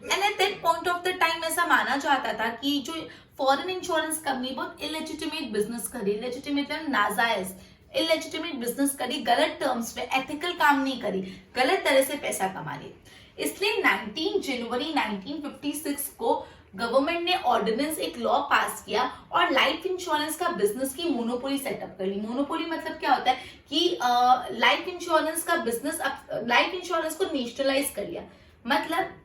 And at that point of the time ऐसा माना जाता था कि जो फॉरेन इंश्योरेंस कंपनी बहुत इलेजिटिमेट बिजनेस करी, इलेजिटिमेट नाजायज इलेजिटिमेट बिजनेस करी, गलत टर्म्स पे एथिकल काम नहीं करी, गलत तरह से पैसा कमा रही. इसलिए 19 जनवरी 1956 को गवर्नमेंट ने ऑर्डिनेंस एक लॉ पास किया और लाइफ इंश्योरेंस का बिजनेस की मोनोपोली सेटअप कर ली. मोनोपोली मतलब क्या होता है कि लाइफ इंश्योरेंस का बिजनेस, लाइफ इंश्योरेंस को नेशनलाइज कर लिया. मतलब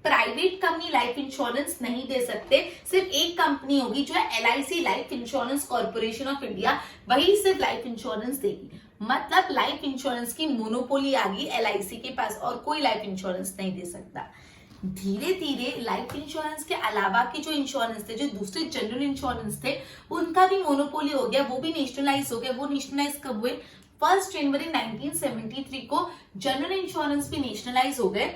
प्राइवेट कंपनी लाइफ इंश्योरेंस नहीं दे सकते, सिर्फ एक कंपनी होगी जो है LIC, life insurance corporation of India, वही सिर्फ लाइफ इंश्योरेंस देगी. मतलब लाइफ इंश्योरेंस की मोनोपोली आ गई LIC के पास और कोई लाइफ इंश्योरेंस नहीं दे सकता. धीरे धीरे लाइफ इंश्योरेंस के अलावा के जो इंश्योरेंस थे, जो दूसरे जनरल इंश्योरेंस थे, उनका भी मोनोपोली हो गया, वो भी नेशनलाइज हो गया. वो नेशनलाइज कब हुए? 1 जनवरी 1973 को जनरल इंश्योरेंस भी नेशनलाइज हो गए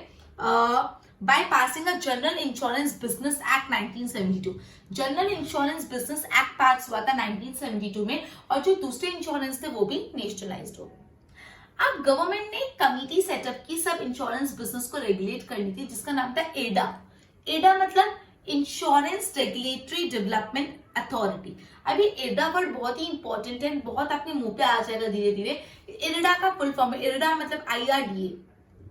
by passing a General Insurance Business Act 1972. General insurance business act पास हुआ था 1972 में और जो दूसरे इंश्योरेंस थे वो भी नेशनलाइज्ड हो गए. अब गवर्नमेंट ने एक कमिटी सेटअप की सब इंश्योरेंस बिजनेस को रेगुलेट करनी थी, जिसका नाम था एडा. एडा मतलब इंश्योरेंस रेगुलेटरी डेवलपमेंट अथॉरिटी. अभी एडा वर्ड बहुत ही इंपॉर्टेंट है, बहुत अपने मुंह पे आ जाएगा धीरे धीरे. एडा का फुल फॉर्म है, एडा मतलब IRDA.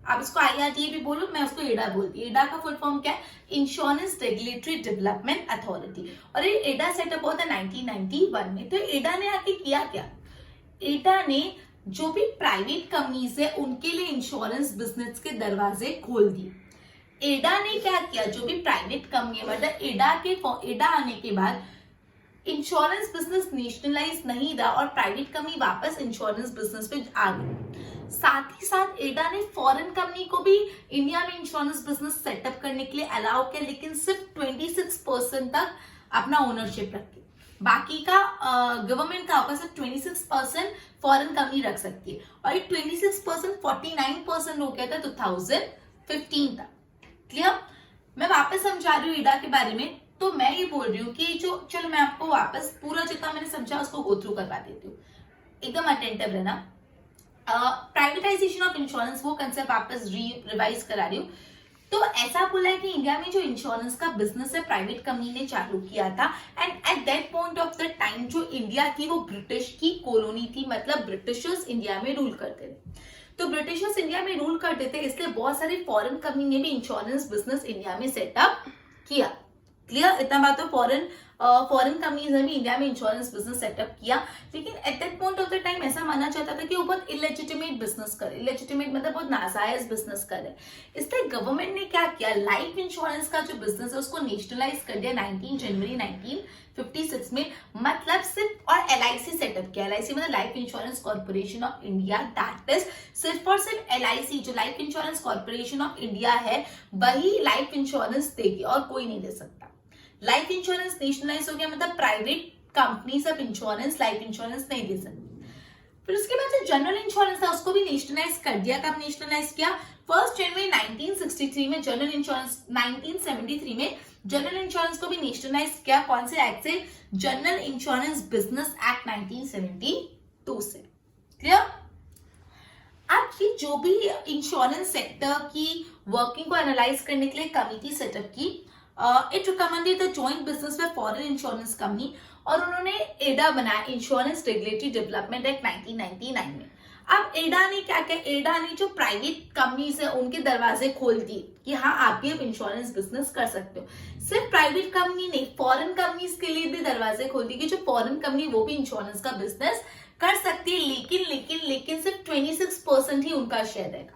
आप इसको IRDA भी बोलो, मैं उसको एडा बोलती हूँ. एडा का फुल फॉर्म क्या है? Insurance regulatory development authority. और ये एडा सेटअप हुआ था 1991 में. तो एडा ने आके किया क्या? एडा ने जो भी प्राइवेट कंपनीज है उनके लिए इंश्योरेंस बिजनेस के दरवाजे खोल दिए. एडा ने क्या किया, जो भी प्राइवेट कंपनी है, मतलब एडा आने के बाद इंश्योरेंस बिजनेस नेशनलाइज नहीं रहा और प्राइवेट कंपनी वापस इंश्योरेंस बिजनेस पे आ गई. साथ ही साथ एडा ने फॉरेन कंपनी को भी इंडिया में इंश्योरेंस बिजनेस सेटअप करने के लिए अलाउ किया, लेकिन सिर्फ 26% तक अपना ओनरशिप रखे. बाकी का गवर्नमेंट का होगा, सिर्फ 26% फॉरेन कंपनी रख सकती है. और ये 26% 49% हो गया था 2015 तक. क्लियर? मैं वापस समझा रही हूँ एडा के बारे में. तो मैं ये बोल रही हूँ कि जो, चलो मैं आपको वापस पूरा जितना मैंने समझा उसको गो थ्रू करवा देती हूँ, एकदम अटेंटिव रहना. प्राइवेटाइजेशन ऑफ इंश्योरेंस वो कंसेप्ट वापस रिवाइज करा रही हूँ. तो ऐसा बोला है कि इंडिया में जो इंश्योरेंस का बिजनेस है प्राइवेट कंपनी ने चालू किया था. And at that point of the time जो इंडिया थी वो ब्रिटिश की कॉलोनी थी, मतलब ब्रिटिशर्स इंडिया में रूल करते थे. तो ब्रिटिशर्स इंडिया में रूल करते थे, इसलिए बहुत सारी फॉरेन कंपनी ने भी इंश्योरेंस बिजनेस इंडिया में सेटअप किया. क्लियर? इतना बात तो फॉरेन फॉरेन कंपनीज ने भी इंडिया में इंश्योरेंस बिजनेस सेटअप किया, लेकिन at that point of the time ऐसा माना जाता था कि वो बहुत इलेजिटिमेट बिजनेस करे, इलेजिटिमेट मतलब बहुत नाजायज बिजनेस करे। इसलिए गवर्नमेंट ने क्या किया, लाइफ इंश्योरेंस का जो बिजनेस है उसको नेशनलाइज कर दिया 19 जनवरी 1956 में। मतलब सिर्फ और LIC सेटअप किया, LIC मतलब life insurance corporation of India, that is सिर्फ और सिर्फ LIC जो life insurance corporation of India है वही लाइफ इंश्योरेंस देगी और कोई नहीं दे सकता। लाइफ इंश्योरेंस नेशनलाइज हो गया, मतलब प्राइवेट कंपनी सब इंश्योरेंस लाइफ इंश्योरेंस नहीं दे सकती। फिर उसके बाद जो जनरल इंश्योरेंस था उसको भी नेशनलाइज कर दिया। कब नेशनलाइज किया, 1 जनवरी 1963 में जनरल इंश्योरेंस, 1973 में जनरल इंश्योरेंस को भी नेशनलाइज किया। कौन से एक्ट से, जनरल इंश्योरेंस बिजनेस एक्ट 1972 से। क्लियर। अब ये जो भी इंश्योरेंस सेक्टर की वर्किंग को एनालाइज करने के लिए कमिटी सेटअप की, it recommended the joint business with foreign insurance company, और उन्होंने एडा बनाया, इंश्योरेंस रेगुलेटरी डेवलपमेंट एक्ट 1999 में। अब एडा ने क्या किया, एडा ने जो प्राइवेट कंपनीज है उनके दरवाजे खोल दिए कि हाँ आप भी अब इंश्योरेंस बिजनेस कर सकते हो। सिर्फ प्राइवेट कंपनी नहीं, फॉरेन कंपनीज के लिए भी दरवाजे खोल दिए कि जो फॉरेन कंपनी वो भी इंश्योरेंस का बिजनेस कर सकती है, लेकिन सिर्फ 26% ही उनका शेयर रहेगा।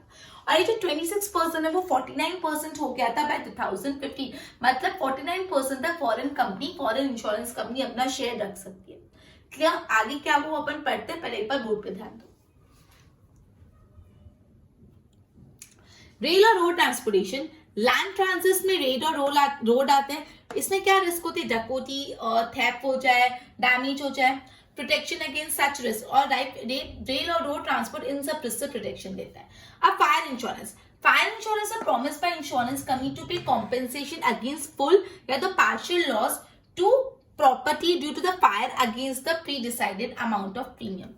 और ये जो 26% है वो 49% हो गया था बाय 2015, मतलब 49% तक foreign company, foreign insurance company अपना शेयर रख सकती है। क्लियर। आगे क्या वो अपन पढ़ते हैं, पहले एक बार बोर्ड पे ध्यान दो। रेल और रोड ट्रांसपोर्टेशन, लैंड ट्रांजिट में रेल और रोड आते हैं। इसमें क्या रिस्क होती है, डकैती और थेफ्ट हो जाए, डैमेज हो जाए, प्रोटेक्शन अगेंस्ट सच रिस्क, और रेल और रोड ट्रांसपोर्ट इन सब रिस्क से प्रोटेक्शन देता है। अब फायर इंश्योरेंस, फायर इंश्योरेंस है promise by insurance company to pay compensation against full या the partial loss to property due to the fire against the pre decided amount of premium.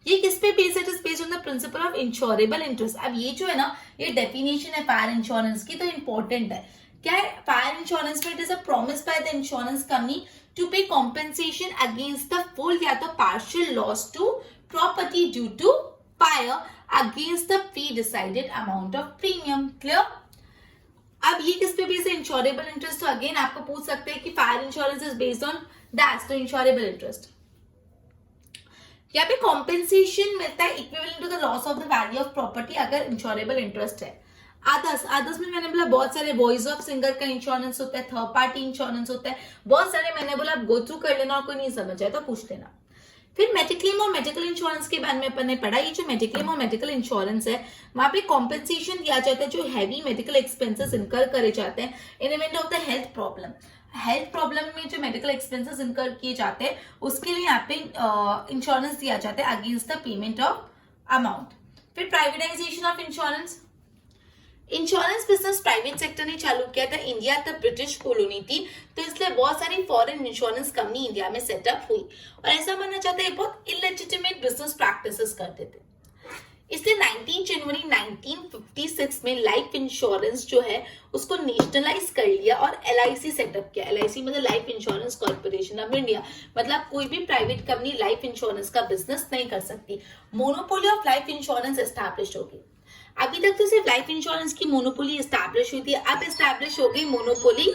ये किस पे बेस्ड है, it is based on the principle of insurable interest. अब ये जो है ना, ये डेफिनेशन है फायर इंश्योरेंस की, तो इंपॉर्टेंट है। क्या है फायर इंश्योरेंस में, it is a promise by the insurance company to pay compensation against the full या तो partial loss to property due to fire against the pre-decided amount of premium. Clear? अब ये किस पे बेस्ड है, इंश्योरेबल इंटरेस्ट। तो अगेन आपको पूछ सकते हैं कि fire insurance is based on that's, तो इंश्योरेबल इंटरेस्ट। यहाँ पे कॉम्पेंसेशन मिलता है equivalent to the loss of the value of property अगर इंश्योरेबल इंटरेस्ट है। अदर्स में मैंने बोला बहुत सारे वॉइस ऑफ सिंगर का इंश्योरेंस होता है, थर्ड पार्टी इंश्योरेंस होता है, बहुत सारे मैंने बोला आप गो थ्रू कर लेना और कोई नहीं समझ आए तो पूछ लेना। फिर मेडिक्लेम और मेडिकल इंश्योरेंस के बारे में अपन ने पढ़ा। ये जो मेडिक्लेम और मेडिकल इंश्योरेंस है वहां पे कॉम्पेंसेशन दिया जाता है जो हैवी मेडिकल एक्सपेंसेस इनकर करे जाते हैं इन event of the health problem. Health problem में जो मेडिकल एक्सपेंसेस इनकर किए जाते हैं उसके लिए यहाँ पे इंश्योरेंस दिया जाता है against the payment of amount. फिर privatisation of insurance, insurance business private sector ने चालू किया था। इंडिया तब ब्रिटिश कॉलोनी थी तो इसलिए बहुत सारी फॉरेन इंश्योरेंस कंपनी इंडिया में सेटअप हुई और ऐसा माना जाता है बहुत इलेजिटिमेट बिजनेस प्रैक्टिसेस करते थे। इसलिए 19 जनवरी 1956 में लाइफ इंश्योरेंस जो है उसको नेशनलाइज कर लिया और LIC सेटअप किया। LIC मतलब life insurance corporation of India, मतलब कोई भी प्राइवेट कंपनी लाइफ इंश्योरेंस का बिजनेस नहीं कर सकती। Monopoly of life insurance establish होगी। अभी तक तो सिर्फ लाइफ इंश्योरेंस की मोनोपोली एस्टैब्लिश हुई थी, अब एस्टैब्लिश हो गई मोनोपोली।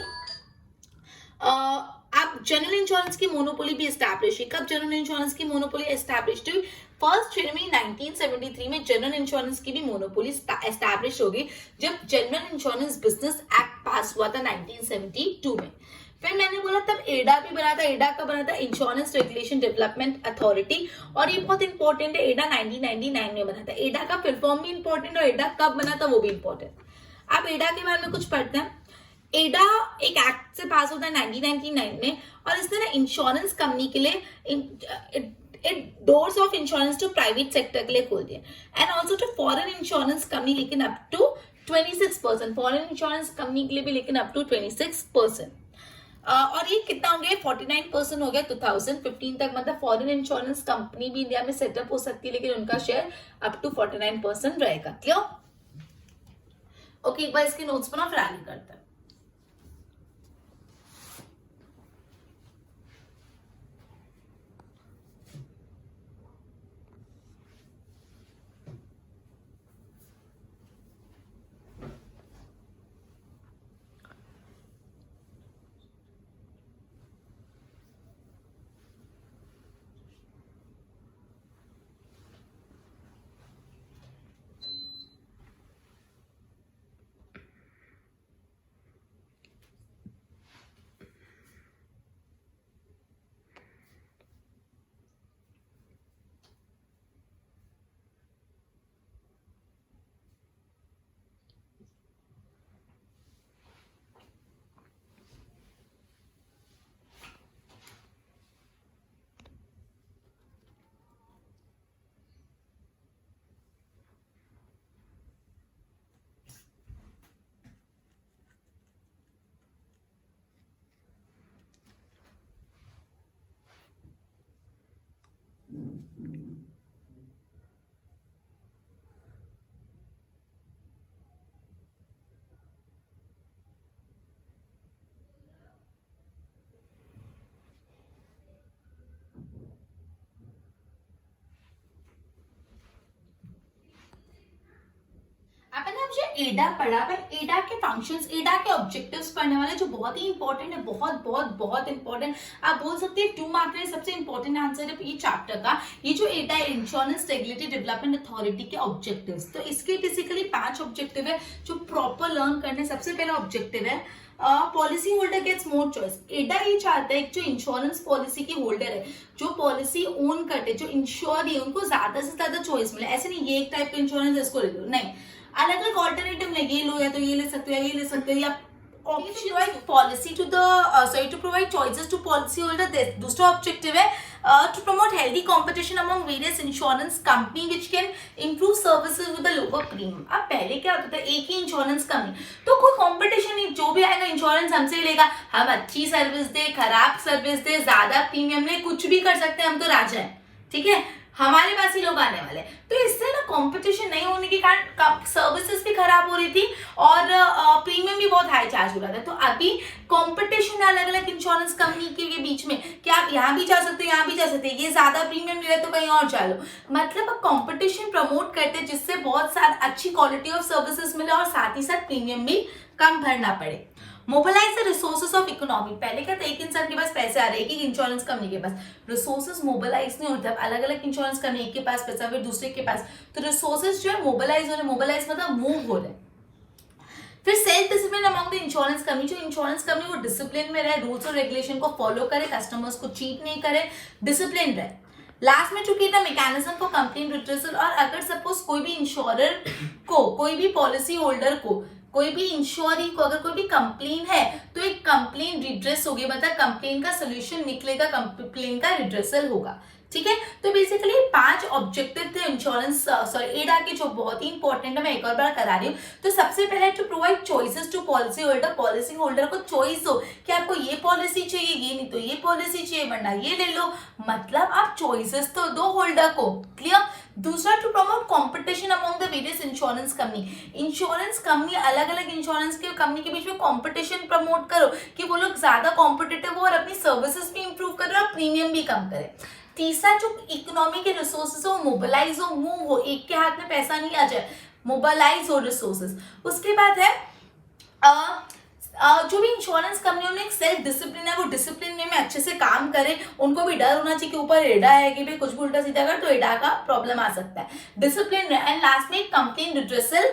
अब जनरल इंश्योरेंस की मोनोपोली भी एस्टैब्लिश हुई। कब जनरल इंश्योरेंस की मोनोपोली एस्टैब्लिश हुई? 1 जनवरी 1973 में जनरल इंश्योरेंस की भी मोनोपोली एस्टैब्लिश हो गई जब जनरल इंश्योरेंस बिजनेस एक्ट पास हुआ था 1972 में। फिर मैंने बोला तब एडा भी बना था। एडा कब बना था? इंश्योरेंस रेगुलेशन डेवलपमेंट अथॉरिटी, और ये बहुत इंपॉर्टेंट है, एडा 1999 में बना था। एडा का फुल फॉर्म भी इंपॉर्टेंट और एडा कब बना था वो भी इंपॉर्टेंट। अब एडा के बारे में कुछ पढ़ते हैं। एडा एक एक्ट से पास होता है 1999 में और इसने ना इंश्योरेंस कंपनी के लिए doors of insurance to private sector के लिए खोल दिया and also to foreign insurance company, लेकिन up to 26%। Foreign insurance company के लिए भी लेकिन अप टू 26%। और ये कितना हो गया? 49% हो गया 2015 तक। मतलब फॉरेन इंश्योरेंस कंपनी भी इंडिया में सेटअप हो सकती है लेकिन उनका शेयर अप टू 49% रहेगा। क्लियर? ओके, एक बार इसके नोट्स बनाओ फिर आगे करते हैं। मुझे एडा पढ़ा, पर एडा के फंक्शंस, एडा के ऑब्जेक्टिव्स पढ़ने वाले जो बहुत ही इंपॉर्टेंट है, बहुत बहुत बहुत इंपॉर्टेंट, आप बोल सकते हैं 2 मार्क में सबसे इंपॉर्टेंट आंसर है ये चैप्टर का। ये जो एडा है, इंश्योरेंस रेगुलेटरी डेवलपमेंट अथॉरिटी के ऑब्जेक्टिव्स, तो इसके बेसिकली 5 ऑब्जेक्टिव है जो प्रॉपर लर्न करने। सबसे पहला ऑब्जेक्टिव है policy holder gets more choice. एडा ये चाहता है जो इंश्योरेंस पॉलिसी के होल्डर है, जो पॉलिसी ओन करते, जो इंश्योर है, उनको ज्यादा से ज्यादा चॉइस मिले। ऐसे नहीं ये एक टाइप का इंश्योरेंस इसको ले लो, नहीं, अलग अलग ऑल्टरनेटिव ले, ये लो या तो ये ले सकते हो या ये ले सकते हो, या policy to the to provide choices to policy holder. दूसरा ऑब्जेक्टिव है to promote healthy competition among various insurance company which can improve services with a lower premium। अब पहले क्या होता था, एक ही इंश्योरेंस कंपनी, तो कोई कंपटीशन नहीं, जो भी आएगा इंश्योरेंस हमसे लेगा, हम अच्छी सर्विस दे, खराब सर्विस दे, ज्यादा प्रीमियम ले, कुछ भी कर सकते हैं, हम तो राजा हैं, ठीक है, हमारे पास ही लोग आने वाले। तो इससे ना कंपटीशन नहीं होने के कारण सर्विसेज भी खराब हो रही थी और प्रीमियम भी बहुत हाई चार्ज हो रहा था। तो अभी कंपटीशन अलग अलग इंश्योरेंस कंपनी के बीच में कि आप यहाँ भी जा सकते हो, यहाँ भी जा सकते हैं, ये ज्यादा प्रीमियम ले रहे तो कहीं और जा लो, मतलब अब कंपटीशन प्रमोट करते हैं जिससे बहुत सारी अच्छी क्वालिटी ऑफ सर्विसेज मिले और साथ ही साथ प्रीमियम भी कम भरना पड़े। Mobilize the resources of economy. पहले क्या था, एक इंसान के पास पैसे आ रहे हैं, एक इंश्योरेंस कंपनी के पास, रिसोर्सेज मोबिलाइज नहीं होते, अलग अलग इंश्योरेंस कंपनी, एक के पास पैसा फिर दूसरे के पास, तो रिसोर्सेज जो है मोबिलाइज हो रहे, मोबिलाइज मतलब मूव हो रहे। फिर self discipline among the insurance company, जो इंश्योरेंस कंपनी वो डिसिप्लिन में रहे, रूल्स और रेगुलेशन को फॉलो करे, कस्टमर्स को चीट नहीं करे, डिसिप्लिन रहे। लास्ट में चुकी था मैकेनिज्म फॉर कंप्लेंट रिट्रेसल, और अगर सपोज कोई भी इंश्योरर को, कोई भी पॉलिसी होल्डर को, कोई भी इंश्योरी को अगर कोई भी कंप्लेन है तो एक कंप्लेन रिड्रेस होगी, मतलब कंप्लेन का सोल्यूशन निकलेगा, कंप्लेन का रिड्रेसल होगा, ठीक है। तो बेसिकली 5 ऑब्जेक्टिव थे इंश्योरेंस एडा के जो बहुत ही इंपॉर्टेंट है, मैं एक और बार करा रही हूँ। तो सबसे पहले to provide choices to policy holder, policy holder को चॉइस हो कि आपको ये पॉलिसी चाहिए, ये नहीं तो ये पॉलिसी चाहिए, वरना ये ले लो, मतलब आप चॉइसेस तो दो होल्डर को, क्लियर। दूसरा to promote competition among the various insurance company, insurance company अलग अलग इंश्योरेंस के कंपनी के बीच में कंपटीशन प्रमोट करो कि वो लोग ज्यादा कॉम्पिटिटिव हो और अपनी सर्विसेज भी इंप्रूव करे और प्रीमियम भी कम करे। तीसरा जो इकोनॉमी के रिसोर्सेज हो, मोबिलाइज हो, मूव हो, एक के हाथ में पैसा नहीं आ जाए, मोबिलाइज हो रिसोर्सेज। उसके बाद है जो भी इंश्योरेंस कंपनियों ने एक सेल्फ डिसिप्लिन है, वो डिसिप्लिन में अच्छे से काम करे, उनको भी डर होना चाहिए कि ऊपर एडा है कि भाई कुछ भी उल्टा सीधा कर तो एडा का प्रॉब्लम आ सकता है, डिसिप्लिन। एंड लास्ट में कंप्लेन रिड्रेसल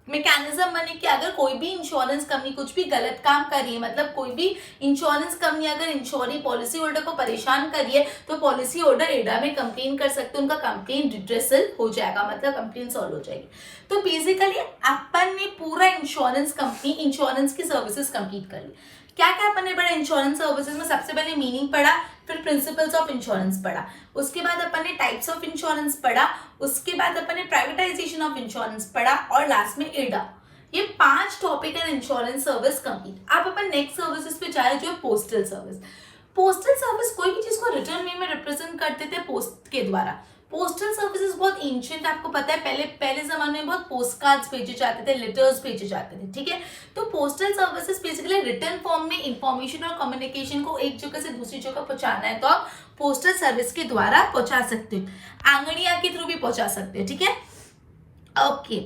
मैकेनिज्म बने कि अगर कोई भी इंश्योरेंस कंपनी कुछ भी गलत काम कर रही है, मतलब कोई भी इंश्योरेंस कंपनी अगर इंश्योरी पॉलिसी होल्डर को परेशान कर रही है तो पॉलिसी होल्डर एडा में कंप्लेन कर सकते हैं, उनका कंप्लेन रिड्रेसल हो जाएगा, मतलब कंप्लेन सॉल्व हो जाएगी। तो बेसिकली अपन ने पूरा इंश्योरेंस कंपनी, इंश्योरेंस की सर्विसेज कंप्लीट कर ली। क्या क्या अपन ने पढ़ा इंश्योरेंस सर्विसेज में? सबसे पहले मीनिंग पढ़ा, फिर प्रिंसिपल्स ऑफ इंश्योरेंस पढ़ा, उसके बाद अपन ने टाइप्स ऑफ इंश्योरेंस पढ़ा, उसके बाद अपन ने प्राइवेटाइजेशन ऑफ इंश्योरेंस पढ़ा और लास्ट में एडा। ये 5 टॉपिक है इंश्योरेंस सर्विस कंप्लीट। अब अपन नेक्स्ट सर्विसेज पे जा रहे हैं जो है पोस्टल सर्विस। पोस्टल सर्विस कोई भी चीज को रिटर्न वे में रिप्रेजेंट करते थे पोस्ट के द्वारा। पोस्टल सर्विसेज बहुत एंशिएंट, आपको पता है पहले जमाने में बहुत पोस्ट कार्ड्स भेजे जाते थे, लेटर्स भेजे जाते थे, ठीक है। तो postal services basically return form में इंफॉर्मेशन और कम्युनिकेशन को एक जगह से दूसरी जगह पहुंचाना है तो आप पोस्टल सर्विस के द्वारा पहुंचा सकते हो, आंगड़िया के थ्रू भी पहुंचा सकते हो, ठीक है। ओके,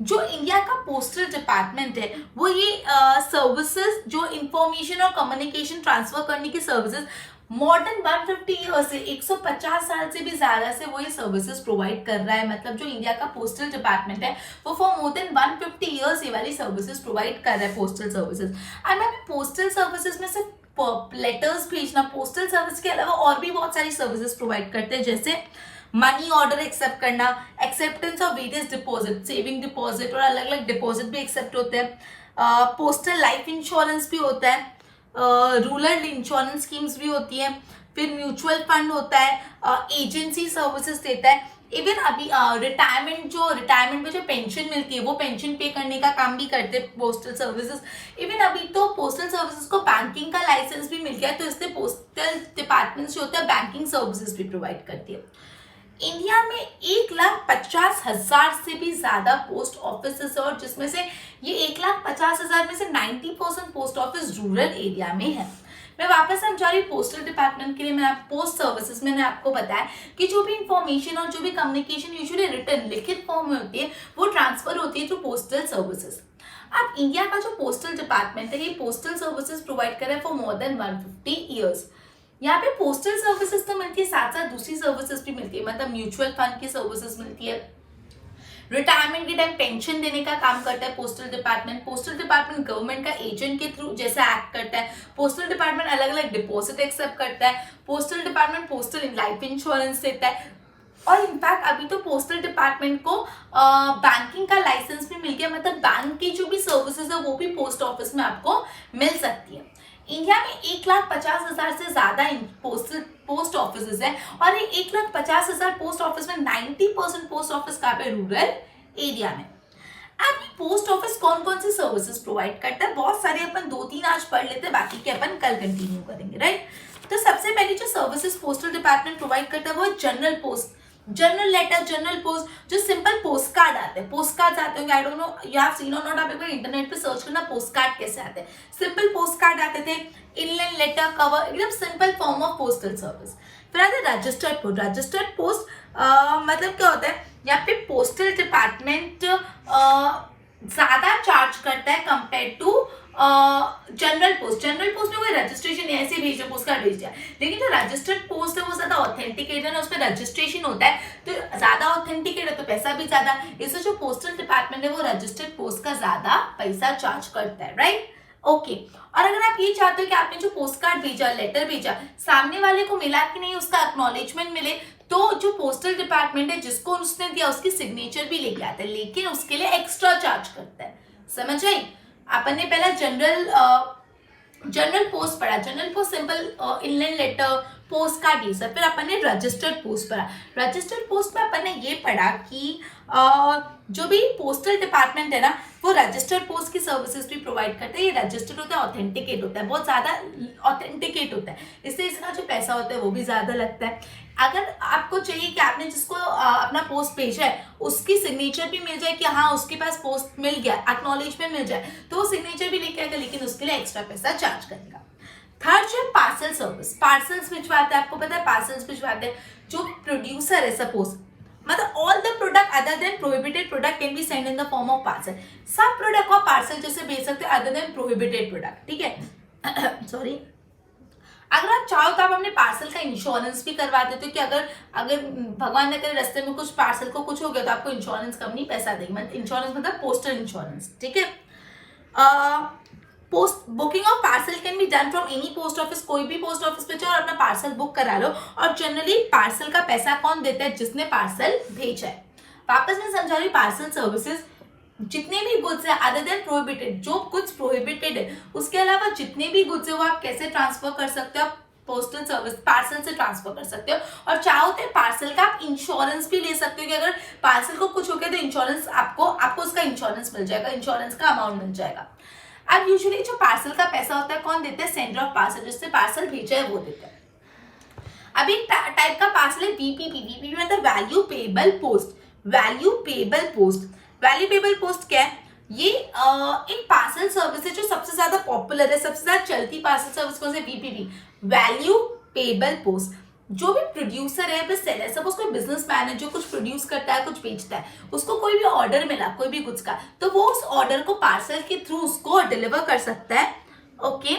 जो इंडिया का पोस्टल डिपार्टमेंट है वो ये सर्विसेज जो इंफॉर्मेशन और कम्युनिकेशन ट्रांसफर करने की सर्विसेज मॉडर्न 150 ईयर्स से 150 साल से भी ज्यादा से वो ये सर्विसेज प्रोवाइड कर रहा है। मतलब जो इंडिया का पोस्टल डिपार्टमेंट है वो फॉर मोर देन 150 ईयर्स ये वाली सर्विसेज प्रोवाइड कर रहा है, postal services. And ma'am postal services में सिर्फ लेटर्स भेजना, पोस्टल सर्विस के अलावा और भी बहुत सारी सर्विसेज प्रोवाइड करते हैं, जैसे मनी ऑर्डर एक्सेप्ट करना, acceptance of various deposit, saving deposit और अलग अलग डिपॉजिट भी एक्सेप्ट होते हैं, पोस्टल लाइफ इंश्योरेंस भी होता है, रूरल इंश्योरेंस स्कीम्स भी होती है, फिर म्यूचुअल फंड होता है, एजेंसी सर्विसेज देता है। इवन अभी रिटायरमेंट में जो पेंशन मिलती है वो पेंशन पे करने का काम भी करते हैं पोस्टल सर्विसेज। इवन अभी तो पोस्टल सर्विसेज को बैंकिंग का लाइसेंस भी मिल गया है, तो इसलिए पोस्टल डिपार्टमेंट जो होता है बैंकिंग सर्विसेज भी प्रोवाइड करती है। इंडिया में 1,50,000 से भी ज्यादा पोस्ट ऑफिस और जिसमें से ये 1,50,000 में से 90% पोस्ट ऑफिस रूरल एरिया में है। मैं वापस समझा रही हूँ पोस्टल डिपार्टमेंट के लिए। मैंने पोस्ट सर्विसेज मैंने आपको बताया कि जो भी इंफॉर्मेशन और जो भी कम्युनिकेशन यूजुअली रिटन लिखित फॉर्म में होती है वो ट्रांसफर होती है थ्रू पोस्टल सर्विसेज। अब इंडिया का जो पोस्टल डिपार्टमेंट है ये पोस्टल सर्विसेज प्रोवाइड कर रहा है फॉर मोर देन 150 ईयर्स। यहाँ पे पोस्टल सर्विसेज तो मिलती है, साथ साथ दूसरी सर्विसेज भी मिलती है, मतलब म्यूचुअल फंड की सर्विसेज मिलती है, रिटायरमेंट के टाइम पेंशन देने का काम करता है postal department. Postal department government का एजेंट के थ्रू जैसा एक्ट करता है। पोस्टल डिपार्टमेंट अलग अलग डिपॉजिट एक्सेप्ट करता है। Postal department postal life insurance देता है। और इनफैक्ट अभी तो पोस्टल डिपार्टमेंट को बैंकिंग का लाइसेंस भी मिल गया, मतलब बैंक की जो भी सर्विसेज है वो भी पोस्ट ऑफिस में आपको मिल सकती है। इंडिया में 1,50,000 से ज्यादा पोस्ट ऑफिस है और ये 1,50,000 पोस्ट ऑफिस में 90% पोस्ट ऑफिस कहाँ पे, रूरल एरिया में। अब ये पोस्ट ऑफिस कौन कौन सी सर्विसेज प्रोवाइड करता है, बहुत सारे अपन 2-3 आज पढ़ लेते हैं, बाकी के अपन कल कंटिन्यू करेंगे, राइट। तो सबसे पहले जो सर्विसेज पोस्टल डिपार्टमेंट प्रोवाइड करता है वो general post, general letter, general post, जो सिंपल पोस्ट कार्ड आते हैं। पोस्ट कार्ड आते होंगे, I don't know you have seen और नॉट, आप एक बार इंटरनेट पे सर्च करना पोस्ट कार्ड कैसे आते हैं। सिंपल पोस्ट कार्ड आते थे, इनलैंड लेटर, कवर, एकदम simple form of postal service. फिर आते हैं रजिस्टर्ड पोस्ट। रजिस्टर्ड पोस्ट मतलब क्या होता है, यहाँ पे पोस्टल डिपार्टमेंट ज्यादा चार्ज करता है compare to general post. General post में कोई रजिस्ट्रेशन नहीं, ऐसे भेज दिया, पोस्ट कार्ड भेज दिया। लेकिन जो रजिस्टर्ड पोस्ट है वो ज्यादा ऑथेंटिकेटेड है, उसमें रजिस्ट्रेशन होता है, तो ज्यादा ऑथेंटिकेट है तो पैसा भी ज्यादा, इससे जो पोस्टल डिपार्टमेंट है वो रजिस्टर्ड पोस्ट का ज्यादा पैसा चार्ज करता है, राइट। ओके और अगर आप ये चाहते हो कि आपने जो पोस्ट कार्ड भेजा, लेटर भेजा, सामने वाले को मिला कि नहीं, उसका एक्नॉलेजमेंट मिले, तो जो पोस्टल डिपार्टमेंट है जिसको उसने दिया उसकी सिग्नेचर भी लेके आता है, लेकिन उसके लिए एक्स्ट्रा चार्ज करता है। समझ आई। अपन ने पहला जनरल पोस्ट पढ़ा, general post simple inland letter, post card, ये सब। फिर अपन ने रजिस्टर्ड पोस्ट पढ़ा। रजिस्टर्ड पोस्ट में अपन ने ये पढ़ा कि जो भी पोस्टल डिपार्टमेंट है ना वो रजिस्टर्ड पोस्ट की सर्विसेज भी प्रोवाइड करते हैं। ये रजिस्टर्ड होता है, ऑथेंटिकेट होता है, बहुत ज्यादा ऑथेंटिकेट होता है, इससे इसका जो पैसा होता है वो भी ज्यादा लगता है। अगर आपको चाहिए कि आपने जिसको अपना पोस्ट भेजा है उसकी सिग्नेचर भी मिल जाए कि हाँ उसके पास पोस्ट मिल गया, एक्नॉलेजमेंट मिल जाए, तो वो सिग्नेचर भी लेके आएगा, लेकिन उसके लिए एक्स्ट्रा पैसा चार्ज करेगा। थर्ड जो है पार्सल सर्विस। पार्सल्स भिजवाते हैं, आपको पता है पार्सल्स भिजवाते हैं जो प्रोड्यूसर है, सपोज मतलब all the product other than prohibited product can be send in the form of parcel. सब प्रोडक्ट को पार्सल जैसे भेज सकते हैं अदर देन प्रोहिबिटेड प्रोडक्ट, ठीक है। सॉरी, अगर आप चाहो तो आप अपने पार्सल का इंश्योरेंस भी करवा देते हो कि अगर भगवान न करे रास्ते में कुछ पार्सल को कुछ हो गया तो आपको इंश्योरेंस कंपनी पैसा देगी, मतलब इंश्योरेंस मतलब पोस्टल इंश्योरेंस, ठीक है। Post booking of parcel can be done from any post office, कोई भी पोस्ट ऑफिस पे जाओ और अपना पार्सल बुक करा लो। और जनरली पार्सल का पैसा कौन देता है, जिसने पार्सल भेजा है। वापस मैं समझा रही, पार्सल सर्विसेज जितने भी गुड्स है अदर देन प्रोहिबिटेड, जो गुड्स प्रोहिबिटेड है उसके अलावा जितने भी गुड्स है वो आप कैसे ट्रांसफर कर सकते हो, पोस्टल सर्विस पार्सल से ट्रांसफर कर सकते हो। और चाहो तो पार्सल का आप इंश्योरेंस भी ले सकते हो कि अगर पार्सल को कुछ हो गया तो इंश्योरेंस आपको उसका इंश्योरेंस मिल जाएगा, इंश्योरेंस का अमाउंट मिल जाएगा। अब यूजुअली जो पार्सल का पैसा होता है कौन देता है, सेंडर ऑफ पार्सल, जिससे पार्सल भेजा है वो देता है। अब एक टाइप का पार्सल है वीपीपी। वीपीपी मतलब value payable post. Value payable post, value payable post क्या है, ये एक पार्सल सर्विस है जो सबसे ज्यादा पॉपुलर है, सबसे ज्यादा चलती पार्सल सर्विस कौन सी, वीपीपी, वैल्यू पेएबल पोस्ट। जो भी प्रोड्यूसर है बस सेलर, सपोज कोई बिजनेसमैन है जो कुछ प्रोड्यूस करता है, कुछ बेचता है, उसको कोई भी ऑर्डर मिला कोई भी गुड्स का, तो वो उस ऑर्डर को पार्सल के थ्रू उसको डिलीवर कर सकता है। Okay,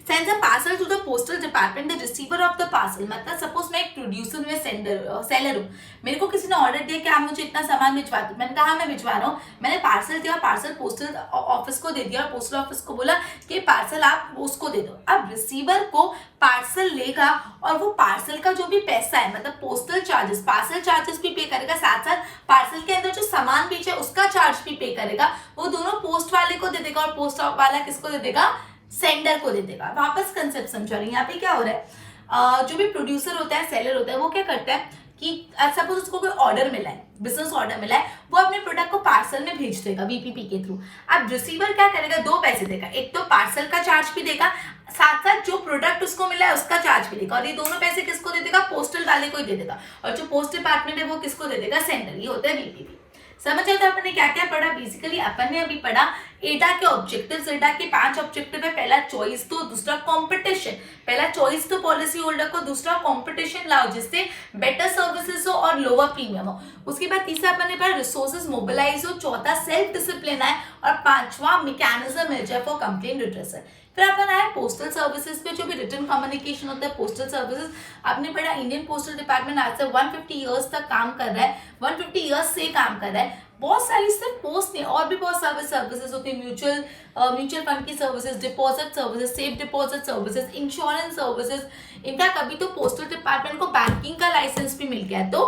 sends a parcel to the postal department, the receiver of the parcel। मतलब सपोज मैं एक प्रोड्यूसर हूँ, सेलर हूँ, मेरे को किसी ने ऑर्डर दिया कि आप मुझे इतना सामान भिजवा दो, मैंने कहा मैं भिजवा रहा हूँ, मैंने पार्सल दिया, पार्सल पोस्टल ऑफिस को दे दिया और पोस्टल ऑफिस को बोला कि पार्सल आप उसको दे दो। अब रिसीवर को पार्सल लेगा और वो पार्सल का जो भी पैसा है, मतलब पोस्टल चार्जेस, पार्सल चार्जेस भी पे करेगा, साथ साथ पार्सल के अंदर जो सामान भेजा उसका चार्ज भी पे करेगा, वो दोनों पोस्ट वाले को दे देगा और पोस्ट वाला किसको दे देगा, सेंडर को दे देगा। वापस कंसेप्ट समझा रही, यहाँ पे क्या हो रहा है, जो भी प्रोड्यूसर होता है, सेलर होता है, वो क्या करता है कि सपोज उसको कोई ऑर्डर मिला है, बिजनेस ऑर्डर मिला है, वो अपने प्रोडक्ट को पार्सल में भेज देगा वीपीपी के थ्रू। अब रिसीवर क्या करेगा, दो पैसे देगा, एक तो पार्सल का चार्ज भी देगा, साथ साथ जो प्रोडक्ट उसको मिला है उसका चार्ज भी देगा, और ये दोनों पैसे किसको दे देगा, पोस्टल वाले को ही दे देगा, और जो पोस्ट डिपार्टमेंट है वो किसको दे देगा, सेंडर। ये होता है वीपीपी। समझ आया था अपन ने क्या क्या पढ़ा। बेसिकली अपन ने अभी पढ़ा एडा के ऑब्जेक्टिव्स, एडा के 5 ऑब्जेक्टिव है। पहला चॉइस दो, दूसरा कंपटीशन। पहला चॉइस तो पॉलिसी होल्डर को, दूसरा कंपटीशन लाओ जिससे बेटर सर्विसेज हो और लोअर प्रीमियम हो। उसके बाद तीसरा अपने पास रिसोर्सेज मोबिलाइज हो, चौथा सेल्फ डिसिप्लिन है और पांचवा मैकेनिज्म मिल जाए फॉर कंप्लेंट रिड्रेसल। फिर अपन आए पोस्टल सर्विसेज पे, जो भी रिटर्न कम्युनिकेशन होता है पोस्टल सर्विसेज। आपने पढ़ा इंडियन पोस्टल डिपार्टमेंट आज से 150 ईयर्स तक काम कर रहा है, 150 ईयर्स से काम कर रहा है। बहुत सारी सिर्फ पोस्ट नहीं, और भी बहुत सर्विसेज होती है, म्यूचुअल फंड की services, deposit services, safe deposit services, insurance services. इनका कभी तो पोस्टल डिपार्टमेंट को बैंकिंग का लाइसेंस भी मिल गया है, तो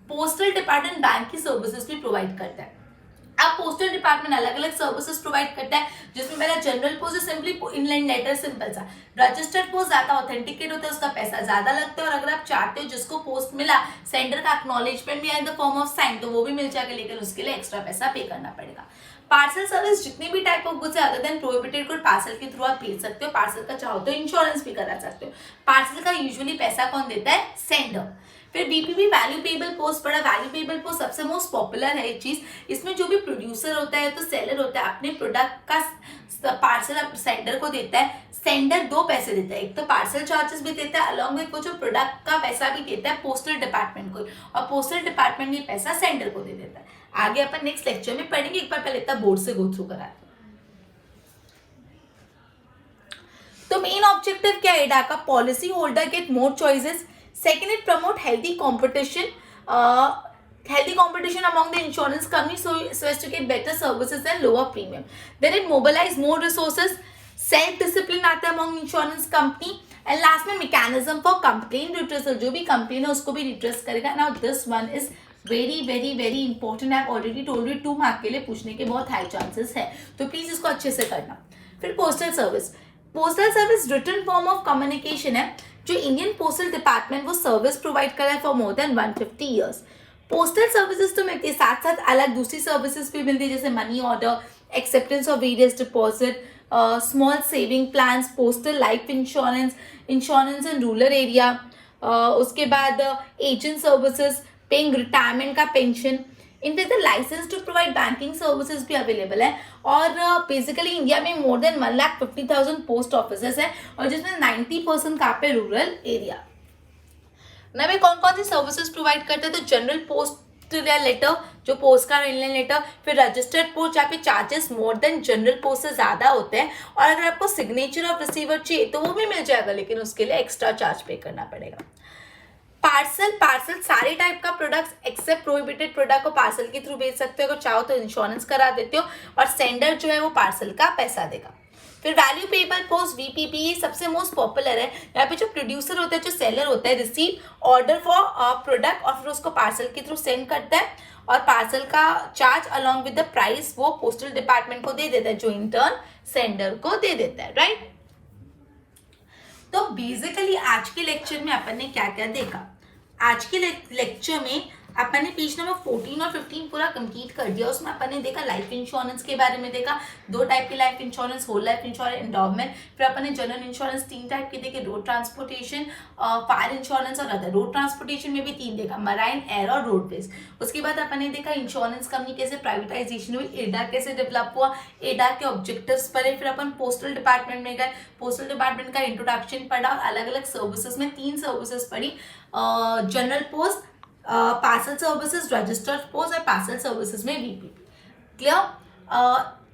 पोस्टल डिपार्टमेंट बैंक की सर्विसेज भी प्रोवाइड करता है। अब पोस्टल डिपार्टमेंट अलग अलग सर्विसेज प्रोवाइड करता है, जिसमें मेरा जनरल पोस्ट है सिंपली इनलाइन लेटर, सिंपल सा। रजिस्टर्ड पोस्ट ज्यादा ऑथेंटिकेट होता है, उसका पैसा ज्यादा लगता है, और अगर आप चाहते हो जिसको पोस्ट मिला सेंडर का एक्नॉलेजमेंट भी in the form of sine, तो वो भी मिल जाएगा, लेकिन उसके लिए एक्स्ट्रा पैसा पे करना पड़ेगा। पार्सल सर्विस, जितनी भी टाइप ऑफ गुड्स है other than prohibited good parcel के थ्रू आप भेज सकते हो। पार्सल का चाहो तो इंश्योरेंस भी करा सकते हो। पार्सल का यूजुअली पैसा कौन देता है? सेंडर। फिर बीपीपी वैल्यूएबल पोस्ट पड़ा। वैल्यूएबल पोस्ट सबसे मोस्ट पॉपुलर है ये चीज। इसमें जो भी प्रोड्यूसर होता है तो सेलर होता है, अपने प्रोडक्ट का पार्सल सेंडर को देता है। सेंडर दो पैसे देता है, एक तो पार्सल चार्जेस भी देता है, अलॉन्ग विद वो जो प्रोडक्ट का पैसा भी देता है पोस्टल डिपार्टमेंट को, और पोस्टल डिपार्टमेंट ये पैसा सेंडर को दे देता है। आगे अपन नेक्स्ट लेक्चर में पढ़ेंगे, एक बार पहले इतना बोर्ड से गो थ्रू करा। तो मेन ऑब्जेक्टिव क्या है एडा का? Policy holder get more choices. Second, it promote healthy competition among the insurance companies so as to get better services and lower premium. Then it mobilize more resources, self-discipline आता है among insurance company, and last में mechanism for complaint redressal, जो भी complaint है उसको भी redress करेगा। Now this one is very very very important. I have already told you 2 mark के लिए पूछने के बहुत high chances है, तो प्लीज इसको अच्छे से करना। फिर postal service. Postal service return form of communication है, जो इंडियन पोस्टल डिपार्टमेंट वो सर्विस प्रोवाइड कर रहा है for more than 150 years. Postal services तो मिलती है, साथ साथ अलग दूसरी सर्विसेज भी मिलती है, जैसे money order, acceptance of various deposit, small saving plans, postal life insurance, insurance in rural area, उसके बाद एजेंट सर्विसेज, पेइंग रिटायरमेंट का पेंशन। इन पे license to provide banking services भी अवेलेबल है। और बेसिकली इंडिया में मोर देन 1,50,000 पोस्ट ऑफिसेस है, और जिसमें 90% कहाँ पे? Rural area. मैं कौन कौन सी सर्विसेज प्रोवाइड करते हैं? तो जनरल पोस्ट लेटर, जो पोस्ट का इनलाइन लेटर, फिर रजिस्टर्ड पोस्ट जहाँ पे charges more than general post से ज्यादा होते हैं, और अगर आपको सिग्नेचर ऑफ रिसीवर चाहिए तो वो भी मिल जाएगा, लेकिन उसके लिए एक्स्ट्रा चार्ज पे करना पड़ेगा। पार्सल सारे टाइप का प्रोडक्ट्स एक्सेप्ट प्रोहिबिटेड प्रोडक्ट को पार्सल के थ्रू भेज सकते हो, अगर चाहो तो इंश्योरेंस करा देते हो, और सेंडर जो है वो पार्सल का पैसा देगा। फिर वैल्यू पेबल पोस्ट वीपीपी, ये सबसे मोस्ट पॉपुलर है। यहाँ पे जो प्रोड्यूसर होता है, जो सेलर होता है, रिसीव ऑर्डर फॉर प्रोडक्ट और फिर उसको पार्सल के थ्रू सेंड करता है, और पार्सल का charge along with the price वो पोस्टल डिपार्टमेंट को दे देता है, जो इंटर्न सेंडर को दे देता है, राइट। तो बेसिकली आज के लेक्चर में अपन ने क्या क्या देखा? आज के लेक्चर में अपन ने पेज नंबर 14 और 15 पूरा कंप्लीट कर दिया। उसमें अपन ने देखा लाइफ इंश्योरेंस के बारे में, देखा 2 टाइप की life insurance, whole life insurance, endowment. फिर अपन ने जनरल इंश्योरेंस 3 टाइप के देखे, रोड ट्रांसपोर्टेशन, फायर इंश्योरेंस और अदर। रोड ट्रांसपोर्टेशन में भी 3 देखा, मराइन, एयर और रोडवेज। उसके बाद अपन ने देखा इंश्योरेंस कंपनी कैसे प्राइवेटाइजेशन हुई, एडा कैसे डेवलप हुआ, एडा के ऑब्जेक्टिव्स पढ़े। फिर अपन पोस्टल डिपार्टमेंट में गए, पोस्टल डिपार्टमेंट का इंट्रोडक्शन पढ़ा, और अलग अलग सर्विसेज में 3 सर्विसेज पढ़ी, general post, parcel services, registered post और पार्सल सर्विसेज में वीपीपी। क्लियर?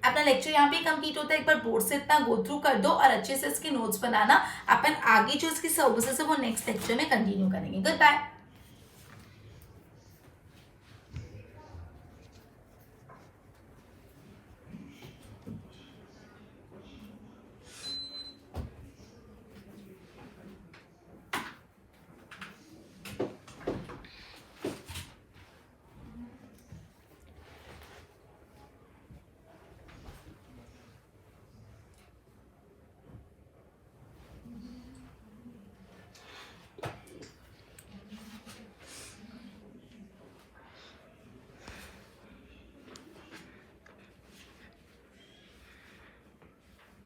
अपना लेक्चर यहाँ पे कंप्लीट होता है। एक बार बोर्ड से इतना गो थ्रू कर दो और अच्छे से इसके नोट्स बनाना। अपन आगे जो इसकी सर्विसेज है वो नेक्स्ट लेक्चर में कंटिन्यू करेंगे। Good bye.